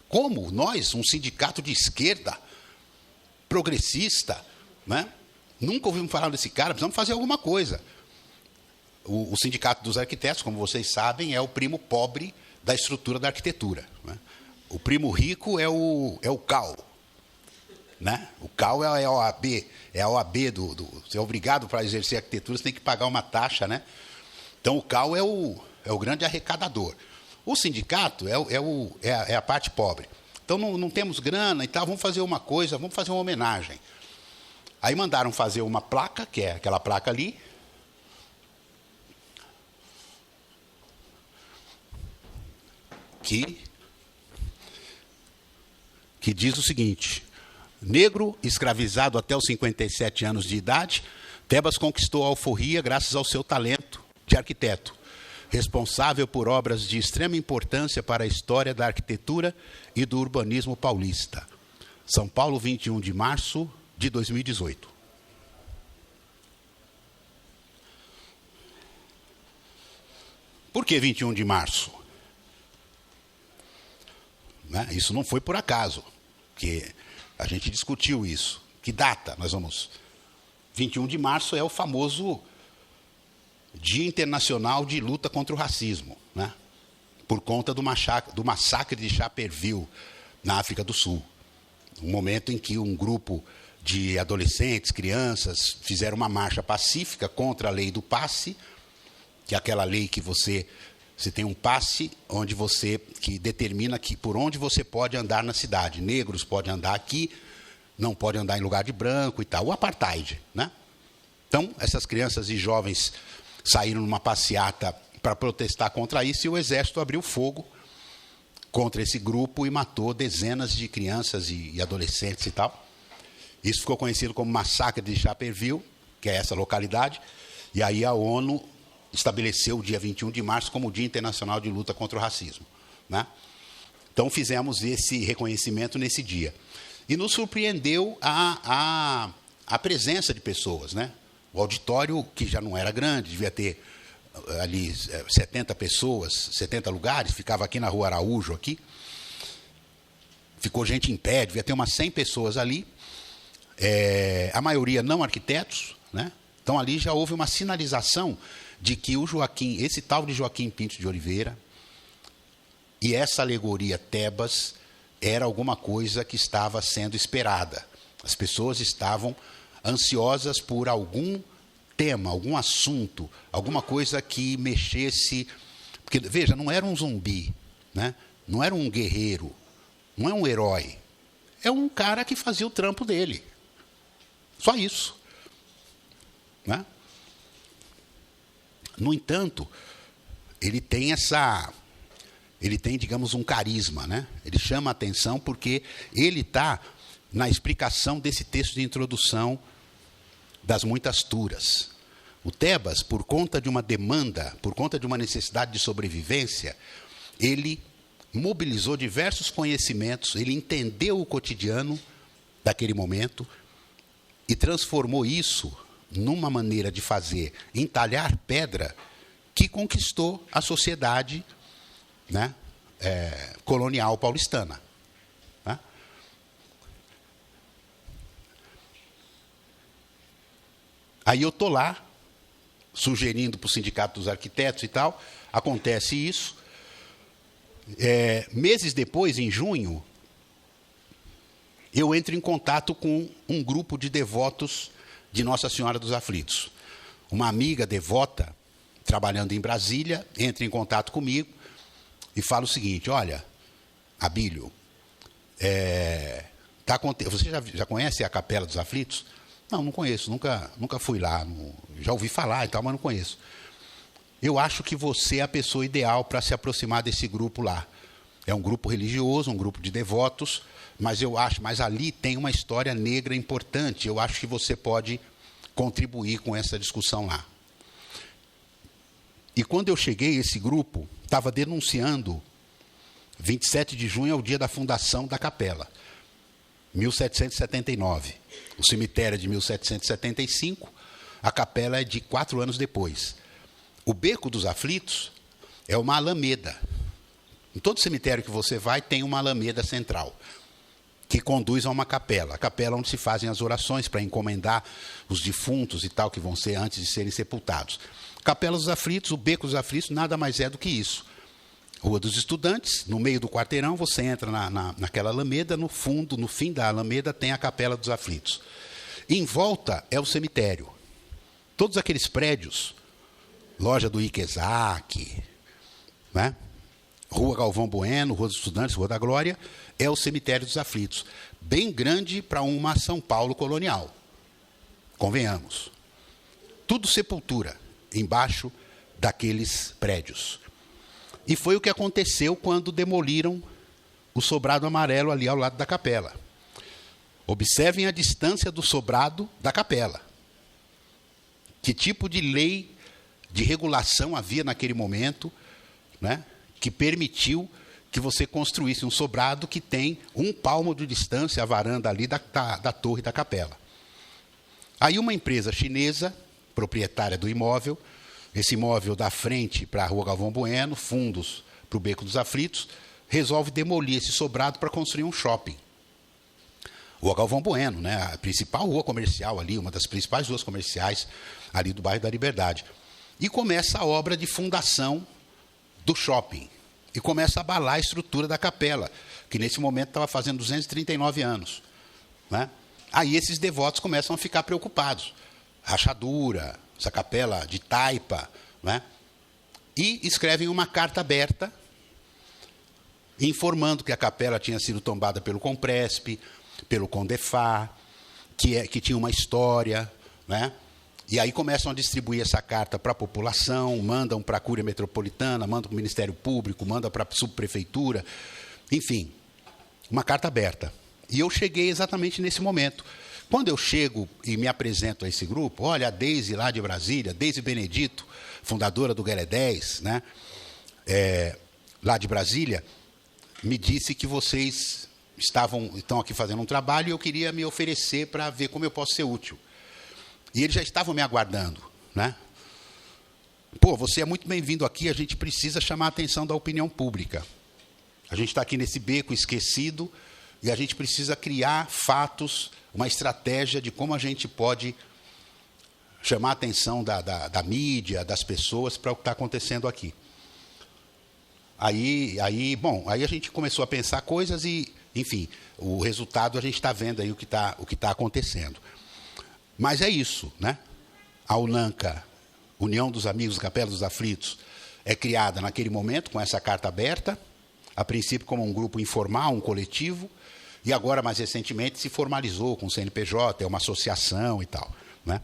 Como nós, um sindicato de esquerda, progressista, né, nunca ouvimos falar desse cara, precisamos fazer alguma coisa. O Sindicato dos Arquitetos, como vocês sabem, é o primo pobre da estrutura da arquitetura, né? O primo rico é o CAU. Né? O CAU é a OAB. É a OAB você é obrigado para exercer arquitetura, você tem que pagar uma taxa, né? Então, o CAU é o grande arrecadador. O sindicato é a parte pobre. Então, não temos grana e tal, vamos fazer uma coisa, vamos fazer uma homenagem. Aí mandaram fazer uma placa, que é aquela placa ali, que diz o seguinte: negro, escravizado até os 57 anos de idade, Tebas conquistou a alforria graças ao seu talento de arquiteto, responsável por obras de extrema importância para a história da arquitetura e do urbanismo paulista. São Paulo, 21 de março de 2018. Por que 21 de março? Né? Isso não foi por acaso, porque a gente discutiu isso. Que data nós vamos? 21 de março é o famoso Dia Internacional de Luta contra o Racismo, né? Por conta do massacre de Chaperville, na África do Sul. Um momento em que um grupo de adolescentes, crianças, fizeram uma marcha pacífica contra a lei do passe, que é aquela lei que você Você tem um passe que determina por onde você pode andar na cidade. Negros podem andar aqui, não podem andar em lugar de branco e tal. O apartheid, né? Então, essas crianças e jovens saíram numa passeata para protestar contra isso, e o exército abriu fogo contra esse grupo e matou dezenas de crianças e adolescentes e tal. Isso ficou conhecido como Massacre de Sharpeville, que é essa localidade, e aí a ONU estabeleceu o dia 21 de março como o Dia Internacional de Luta contra o Racismo, né? Então, fizemos esse reconhecimento nesse dia. E nos surpreendeu a presença de pessoas, né? O auditório, que já não era grande, devia ter ali 70 pessoas, 70 lugares, ficava aqui na Rua Araújo, aqui. Ficou gente em pé, devia ter umas 100 pessoas ali. A maioria não arquitetos, né? Então, ali já houve uma sinalização de que esse tal de Joaquim Pinto de Oliveira e essa alegoria Tebas era alguma coisa que estava sendo esperada. As pessoas estavam ansiosas por algum tema, algum assunto, alguma coisa que mexesse. Porque, veja, não era um zumbi, né? Não era um guerreiro, não é um herói. É um cara que fazia o trampo dele. Só isso, né? No entanto, ele tem, digamos, um carisma, né? Ele chama a atenção porque ele está na explicação desse texto de introdução das muitas turas. O Tebas, por conta de uma demanda, por conta de uma necessidade de sobrevivência, ele mobilizou diversos conhecimentos, ele entendeu o cotidiano daquele momento e transformou isso numa maneira de fazer, entalhar pedra, que conquistou a sociedade, né, colonial paulistana. Né? Aí eu estou lá, sugerindo para o Sindicato dos Arquitetos e tal, acontece isso. Meses depois, em junho, eu entro em contato com um grupo de devotos de Nossa Senhora dos Aflitos. Uma amiga devota, trabalhando em Brasília, entra em contato comigo e fala o seguinte: olha, Abílio, você já conhece a Capela dos Aflitos? Não conheço, nunca fui lá, já ouvi falar e tal, mas não conheço. Eu acho que você é a pessoa ideal para se aproximar desse grupo lá. É um grupo religioso, um grupo de devotos, mas ali tem uma história negra importante. Eu acho que você pode contribuir com essa discussão lá. E quando eu cheguei, esse grupo estava denunciando 27 de junho é o dia da fundação da capela, 1779. O cemitério é de 1775, a capela é de 4 anos depois. O Beco dos Aflitos é uma alameda. Em todo cemitério que você vai, tem uma alameda central, que conduz a uma capela. A capela onde se fazem as orações para encomendar os defuntos e tal, que vão ser antes de serem sepultados. Capela dos Aflitos, o Beco dos Aflitos, nada mais é do que isso. Rua dos Estudantes, no meio do quarteirão, você entra naquela alameda, no fundo, no fim da alameda, tem a Capela dos Aflitos. Em volta é o cemitério. Todos aqueles prédios, loja do Ikezak, né? Rua Galvão Bueno, Rua dos Estudantes, Rua da Glória, é o Cemitério dos Aflitos. Bem grande para uma São Paulo colonial. Convenhamos. Tudo sepultura embaixo daqueles prédios. E foi o que aconteceu quando demoliram o sobrado amarelo ali ao lado da capela. Observem a distância do sobrado da capela. Que tipo de lei de regulação havia naquele momento, né, que permitiu que você construísse um sobrado que tem 1 palmo de distância, a varanda ali da torre da capela. Aí uma empresa chinesa, proprietária do imóvel, esse imóvel dá frente para a Rua Galvão Bueno, fundos para o Beco dos Aflitos, resolve demolir esse sobrado para construir um shopping. Rua Galvão Bueno, né, a principal rua comercial ali, uma das principais ruas comerciais ali do bairro da Liberdade. E começa a obra de fundação do shopping. E começa a abalar a estrutura da capela, que nesse momento estava fazendo 239 anos. Né? Aí esses devotos começam a ficar preocupados. Rachadura, essa capela de taipa, né? e escrevem uma carta aberta informando que a capela tinha sido tombada pelo Compresp, pelo Condefá, que tinha uma história, né? E aí começam a distribuir essa carta para a população, mandam para a Cúria Metropolitana, mandam para o Ministério Público, mandam para a Subprefeitura, enfim, uma carta aberta. E eu cheguei exatamente nesse momento. Quando eu chego e me apresento a esse grupo, olha, a Deise lá de Brasília, Deise Benedito, fundadora do Gueré 10, né? Lá de Brasília, me disse que vocês estão aqui fazendo um trabalho e eu queria me oferecer para ver como eu posso ser útil. E eles já estavam me aguardando, né? Pô, você é muito bem-vindo aqui, a gente precisa chamar a atenção da opinião pública. A gente está aqui nesse beco esquecido e a gente precisa criar fatos, uma estratégia de como a gente pode chamar a atenção da mídia, das pessoas para o que está acontecendo aqui. Aí a gente começou a pensar coisas e, enfim, o resultado a gente está vendo aí o que está acontecendo. Mas é isso, né? A UNANCA, União dos Amigos da Capela dos Aflitos, é criada naquele momento com essa carta aberta, a princípio como um grupo informal, um coletivo, e agora, mais recentemente, se formalizou com o CNPJ, é uma associação e tal, né?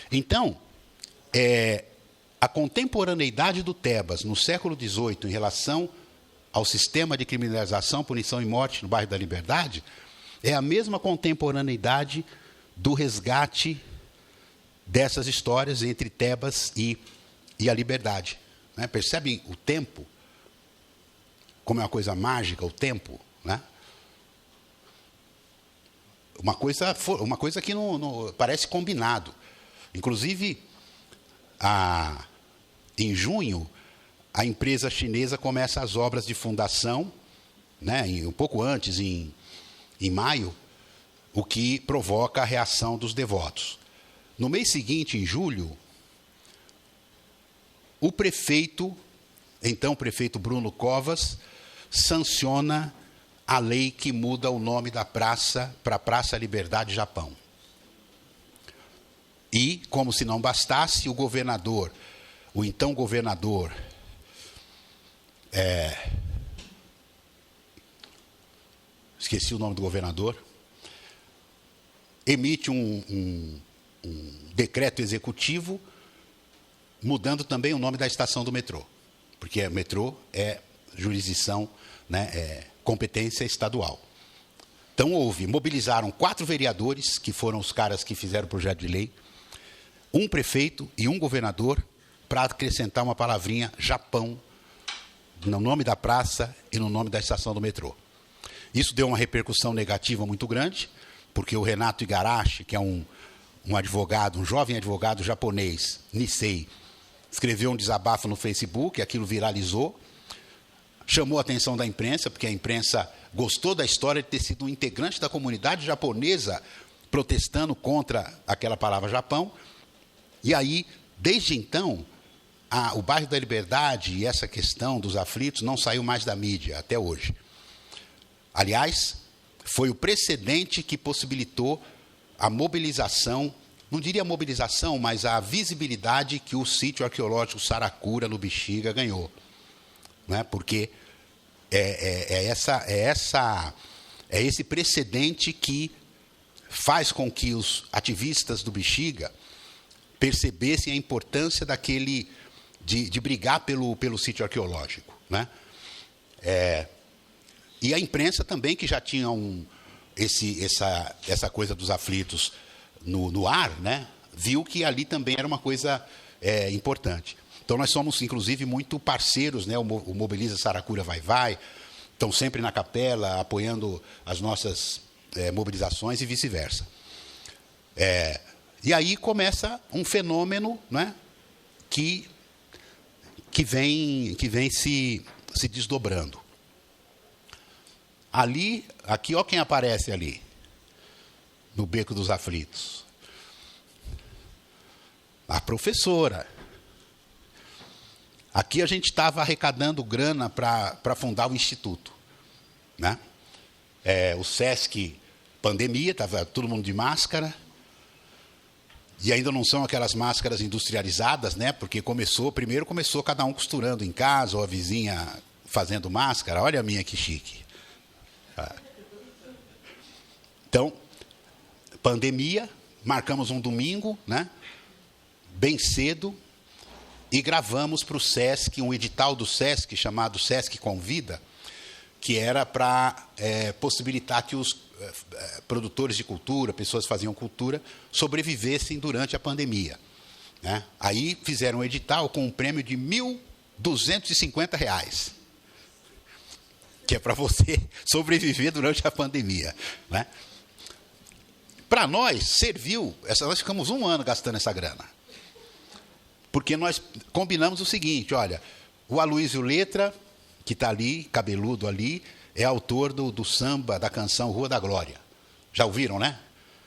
Então, a contemporaneidade do Tebas no século XVIII em relação ao sistema de criminalização, punição e morte no bairro da Liberdade é a mesma contemporaneidade do resgate dessas histórias entre Tebas e a Liberdade, né? Percebem o tempo? Como é uma coisa mágica, o tempo, né? Uma coisa que não parece combinado. Inclusive, em junho, a empresa chinesa começa as obras de fundação, né? Um pouco antes, em maio, o que provoca a reação dos devotos. No mês seguinte, em julho, o prefeito, então o prefeito Bruno Covas, sanciona a lei que muda o nome da praça para Praça Liberdade Japão. E, como se não bastasse, o então governador, esqueci o nome do governador, emite um decreto executivo mudando também o nome da estação do metrô, porque o metrô é jurisdição, né, competência estadual. Então mobilizaram 4 vereadores, que foram os caras que fizeram o projeto de lei, um prefeito e um governador, para acrescentar uma palavrinha Japão no nome da praça e no nome da estação do metrô. Isso deu uma repercussão negativa muito grande, porque o Renato Igarashi, que é um advogado, um jovem advogado japonês, Nisei, escreveu um desabafo no Facebook, aquilo viralizou, chamou a atenção da imprensa, porque a imprensa gostou da história de ter sido um integrante da comunidade japonesa protestando contra aquela palavra Japão. E aí, desde então, o bairro da Liberdade e essa questão dos aflitos não saiu mais da mídia, até hoje. Aliás, foi o precedente que possibilitou a mobilização, não diria mobilização, mas a visibilidade que o sítio arqueológico Saracura, no Bexiga, ganhou. Né? Porque é esse precedente que faz com que os ativistas do Bexiga percebessem a importância de brigar pelo sítio arqueológico, né? E a imprensa também, que já tinha essa coisa dos aflitos no ar, né? Viu que ali também era uma coisa importante. Então, nós somos, inclusive, muito parceiros, né? O Mobiliza Saracura Vai, estão sempre na capela, apoiando as nossas mobilizações e vice-versa. E aí começa um fenômeno, né? que vem se desdobrando. Aqui, ó, quem aparece ali, no Beco dos Aflitos. A professora. Aqui a gente estava arrecadando grana para fundar o Instituto, né? O SESC, pandemia, estava todo mundo de máscara. E ainda não são aquelas máscaras industrializadas, né? Porque primeiro começou cada um costurando em casa, ou a vizinha fazendo máscara. Olha a minha que chique. Então, pandemia, marcamos um domingo, né? Bem cedo, e gravamos para o SESC, um edital do SESC, chamado SESC Convida, que era para possibilitar que os produtores de cultura, pessoas que faziam cultura, sobrevivessem durante a pandemia, né? Aí fizeram um edital com um prêmio de R$ 1.250, que é para você sobreviver durante a pandemia, né? Para nós, serviu, nós ficamos 1 ano gastando essa grana, porque nós combinamos o seguinte, olha, o Aloysio Letra, que está ali, cabeludo ali, é autor do samba, da canção Rua da Glória. Já ouviram, né?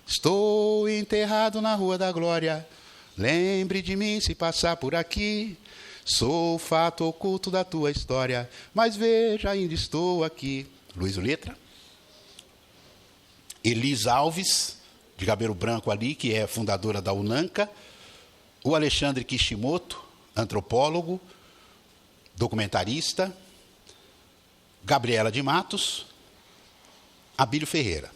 Estou enterrado na Rua da Glória, lembre de mim se passar por aqui, sou o fato oculto da tua história, mas veja, ainda estou aqui. Aloysio Letra. Elis Alves, de cabelo branco ali, que é fundadora da UNANCA. O Alexandre Kishimoto, antropólogo, documentarista. Gabriela de Matos, Abílio Ferreira.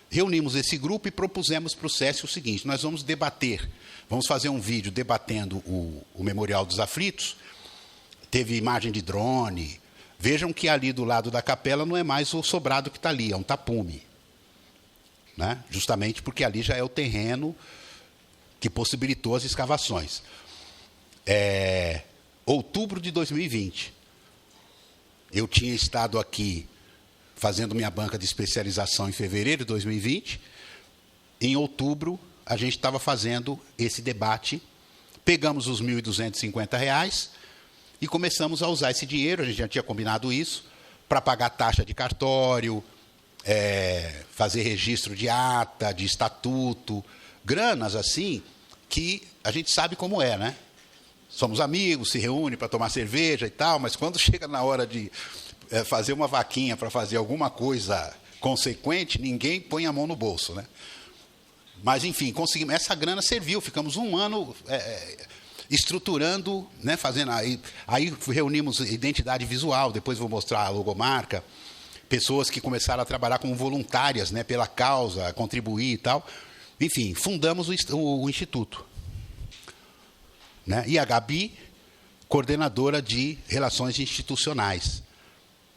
Reunimos esse grupo e propusemos para o SESC o seguinte, nós vamos debater, vamos fazer um vídeo debatendo o Memorial dos Aflitos. Teve imagem de drone. Vejam que ali do lado da capela não é mais o sobrado que está ali, é um tapume, né? Justamente porque ali já é o terreno que possibilitou as escavações. Outubro de 2020. Eu tinha estado aqui fazendo minha banca de especialização em fevereiro de 2020. Em outubro, a gente estava fazendo esse debate. Pegamos os R$ 1.250 e começamos a usar esse dinheiro, a gente já tinha combinado isso, para pagar taxa de cartório, fazer registro de ata, de estatuto, granas assim, que a gente sabe como é, né? Somos amigos, se reúne para tomar cerveja e tal, mas quando chega na hora de fazer uma vaquinha para fazer alguma coisa consequente, ninguém põe a mão no bolso, né? Mas, enfim, conseguimos. Essa grana serviu, ficamos 1 ano estruturando, né, fazendo. Aí reunimos identidade visual, depois vou mostrar a logomarca, pessoas que começaram a trabalhar como voluntárias, né, pela causa, contribuir e tal. Enfim, fundamos o Instituto. Né? E a Gabi, coordenadora de Relações Institucionais,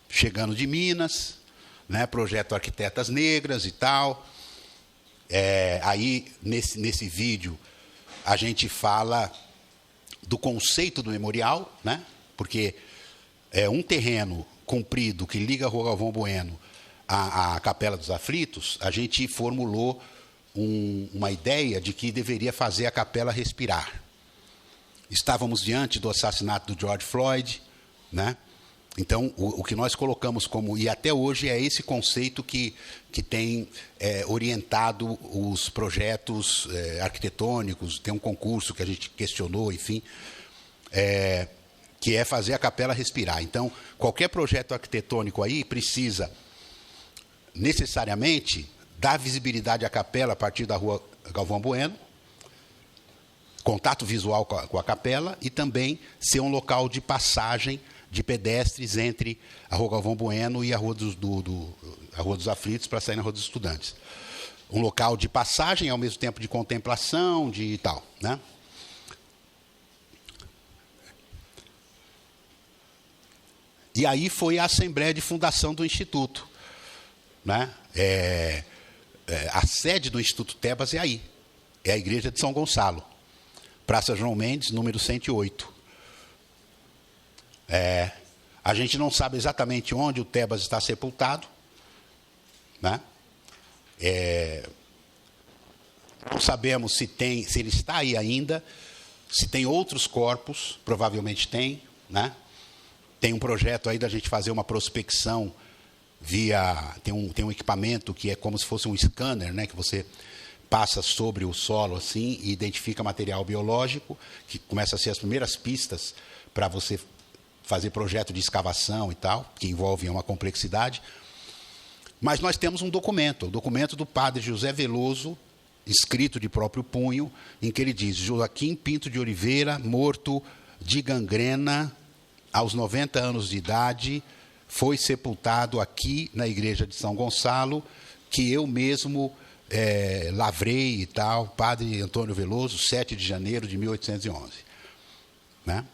chegando de Minas, né? Projeto Arquitetas Negras e tal. Aí, nesse vídeo, a gente fala do conceito do memorial, né? Porque é um terreno comprido que liga a Rua Galvão Bueno à Capela dos Aflitos. A gente formulou uma ideia de que deveria fazer a capela respirar. Estávamos diante do assassinato do George Floyd, né? Então, o que nós colocamos como... E até hoje é esse conceito que tem orientado os projetos arquitetônicos. Tem um concurso que a gente questionou, enfim, que é fazer a capela respirar. Então, qualquer projeto arquitetônico aí precisa, necessariamente, dar visibilidade à capela a partir da Rua Galvão Bueno, contato visual com a capela e também ser um local de passagem de pedestres entre a Rua Galvão Bueno e a Rua dos Aflitos para sair na Rua dos Estudantes. Um local de passagem ao mesmo tempo de contemplação, de tal, né? E aí foi a assembleia de fundação do Instituto, né? A sede do Instituto Tebas é aí, é a Igreja de São Gonçalo. Praça João Mendes, número 108. A gente não sabe exatamente onde o Tebas está sepultado, né? Não sabemos se ele está aí ainda, se tem outros corpos, provavelmente tem, né? Tem um projeto aí da gente fazer uma prospecção tem um equipamento que é como se fosse um scanner, né? Que você passa sobre o solo assim e identifica material biológico, que começa a ser as primeiras pistas para você fazer projeto de escavação e tal, que envolve uma complexidade. Mas nós temos um documento, o documento do padre José Veloso escrito de próprio punho, em que ele diz: Joaquim Pinto de Oliveira, morto de gangrena aos 90 anos de idade, foi sepultado aqui na igreja de São Gonçalo, que eu mesmo lavrei e tal, Padre Antônio Veloso, 7 de janeiro de 1811. Né?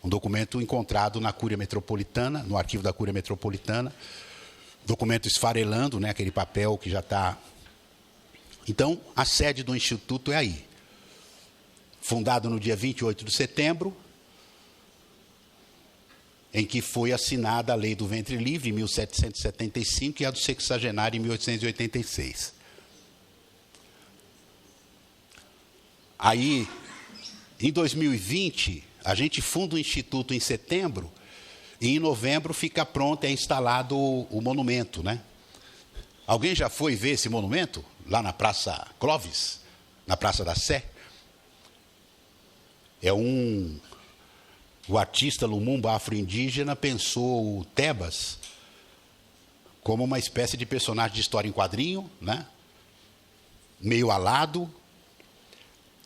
Um documento encontrado na Cúria Metropolitana, no arquivo da Cúria Metropolitana, documento esfarelando, né, aquele papel que já está... Então, a sede do Instituto é aí. Fundado no dia 28 de setembro, em que foi assinada a Lei do Ventre Livre, em 1775, e a do Sexagenário, em 1886. Aí, em 2020, a gente funda o Instituto em setembro, e em novembro fica pronto, é instalado o monumento, né? Alguém já foi ver esse monumento? Lá na Praça Clóvis, na Praça da Sé? O artista Lumumba afro-indígena pensou o Tebas como uma espécie de personagem de história em quadrinho, né? Meio alado.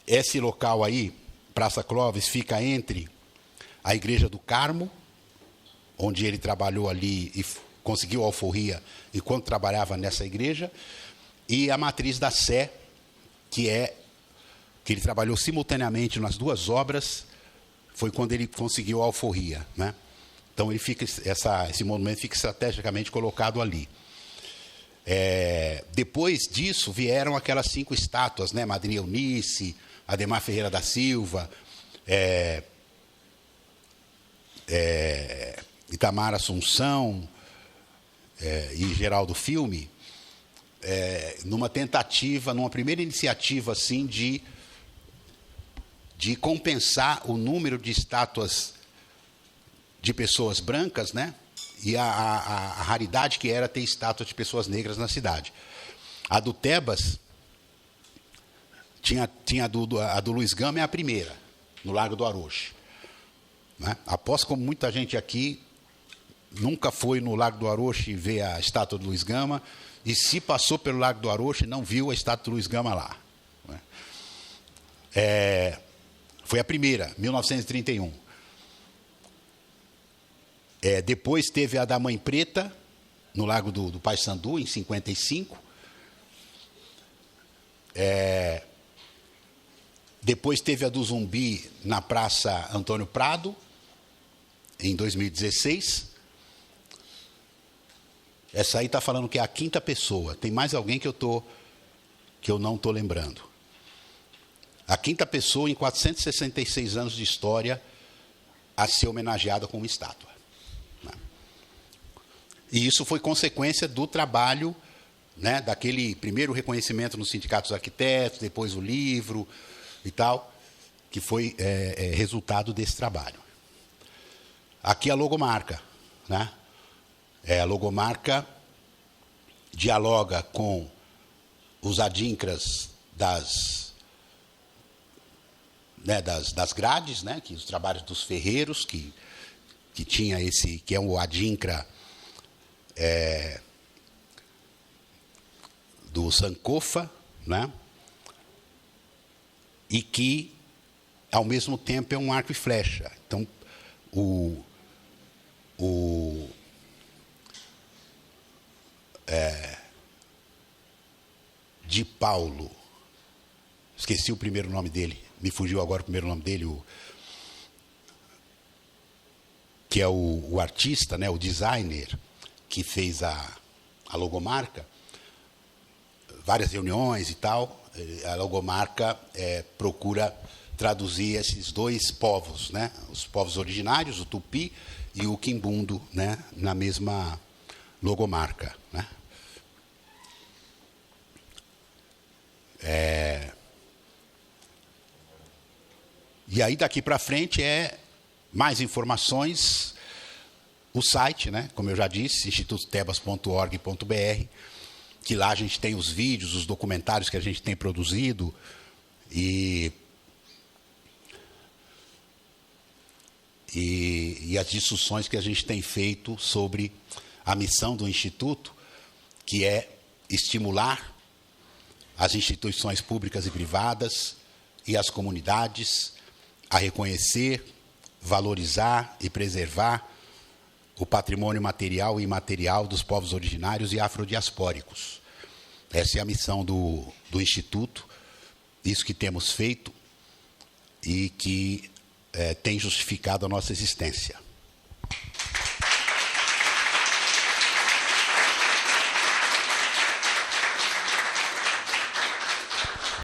Esse local aí, Praça Clóvis, fica entre a Igreja do Carmo, onde ele trabalhou ali e conseguiu a alforria enquanto trabalhava nessa igreja, e a Matriz da Sé, que ele trabalhou simultaneamente nas duas obras, foi quando ele conseguiu a alforria, né? Então esse monumento fica estrategicamente colocado ali. Depois disso vieram aquelas 5 estátuas, né? Madrinha Eunice, Ademar Ferreira da Silva, Itamar Assunção e Geraldo Filme, numa primeira iniciativa assim de compensar o número de estátuas de pessoas brancas, né? E a raridade que era ter estátuas de pessoas negras na cidade. A do Tebas tinha a do Luiz Gama, é a primeira, no Largo do Aroche. Né? Após, como muita gente aqui nunca foi no Largo do Aroche ver a estátua do Luiz Gama, e se passou pelo Largo do Aroche, não viu a estátua do Luiz Gama lá. Né? Foi a primeira, 1931. Depois teve a da Mãe Preta, no Largo do Paissandu, em 55. Depois teve a do Zumbi na Praça Antônio Prado, em 2016. Essa aí está falando que é a 5ª pessoa. Tem mais alguém que eu não estou lembrando. A 5ª pessoa em 466 anos de história a ser homenageada com uma estátua. Né? E isso foi consequência do trabalho, né, daquele primeiro reconhecimento nos sindicatos arquitetos, depois o livro e tal, que foi resultado desse trabalho. Aqui a logomarca, né? A logomarca dialoga com os adinkras das grades, né? Que os trabalhos dos ferreiros, que tinha que é o adinkra do Sankofa, né? E que, ao mesmo tempo, é um arco e flecha. Então, de Paulo, esqueci o primeiro nome dele, me fugiu agora o primeiro nome dele, que é o artista, né, o designer, que fez a logomarca, várias reuniões e tal. A logomarca procura traduzir esses 2 povos, né, os povos originários, o Tupi e o Quimbundo, né, na mesma logomarca. Né? E aí, daqui para frente, mais informações, o site, né, como eu já disse, institutotebas.org.br, que lá a gente tem os vídeos, os documentários que a gente tem produzido, e as discussões que a gente tem feito sobre a missão do Instituto, que é estimular as instituições públicas e privadas e as comunidades a reconhecer, valorizar e preservar o patrimônio material e imaterial dos povos originários e afrodiaspóricos. Essa é a missão do Instituto, isso que temos feito e que tem justificado a nossa existência.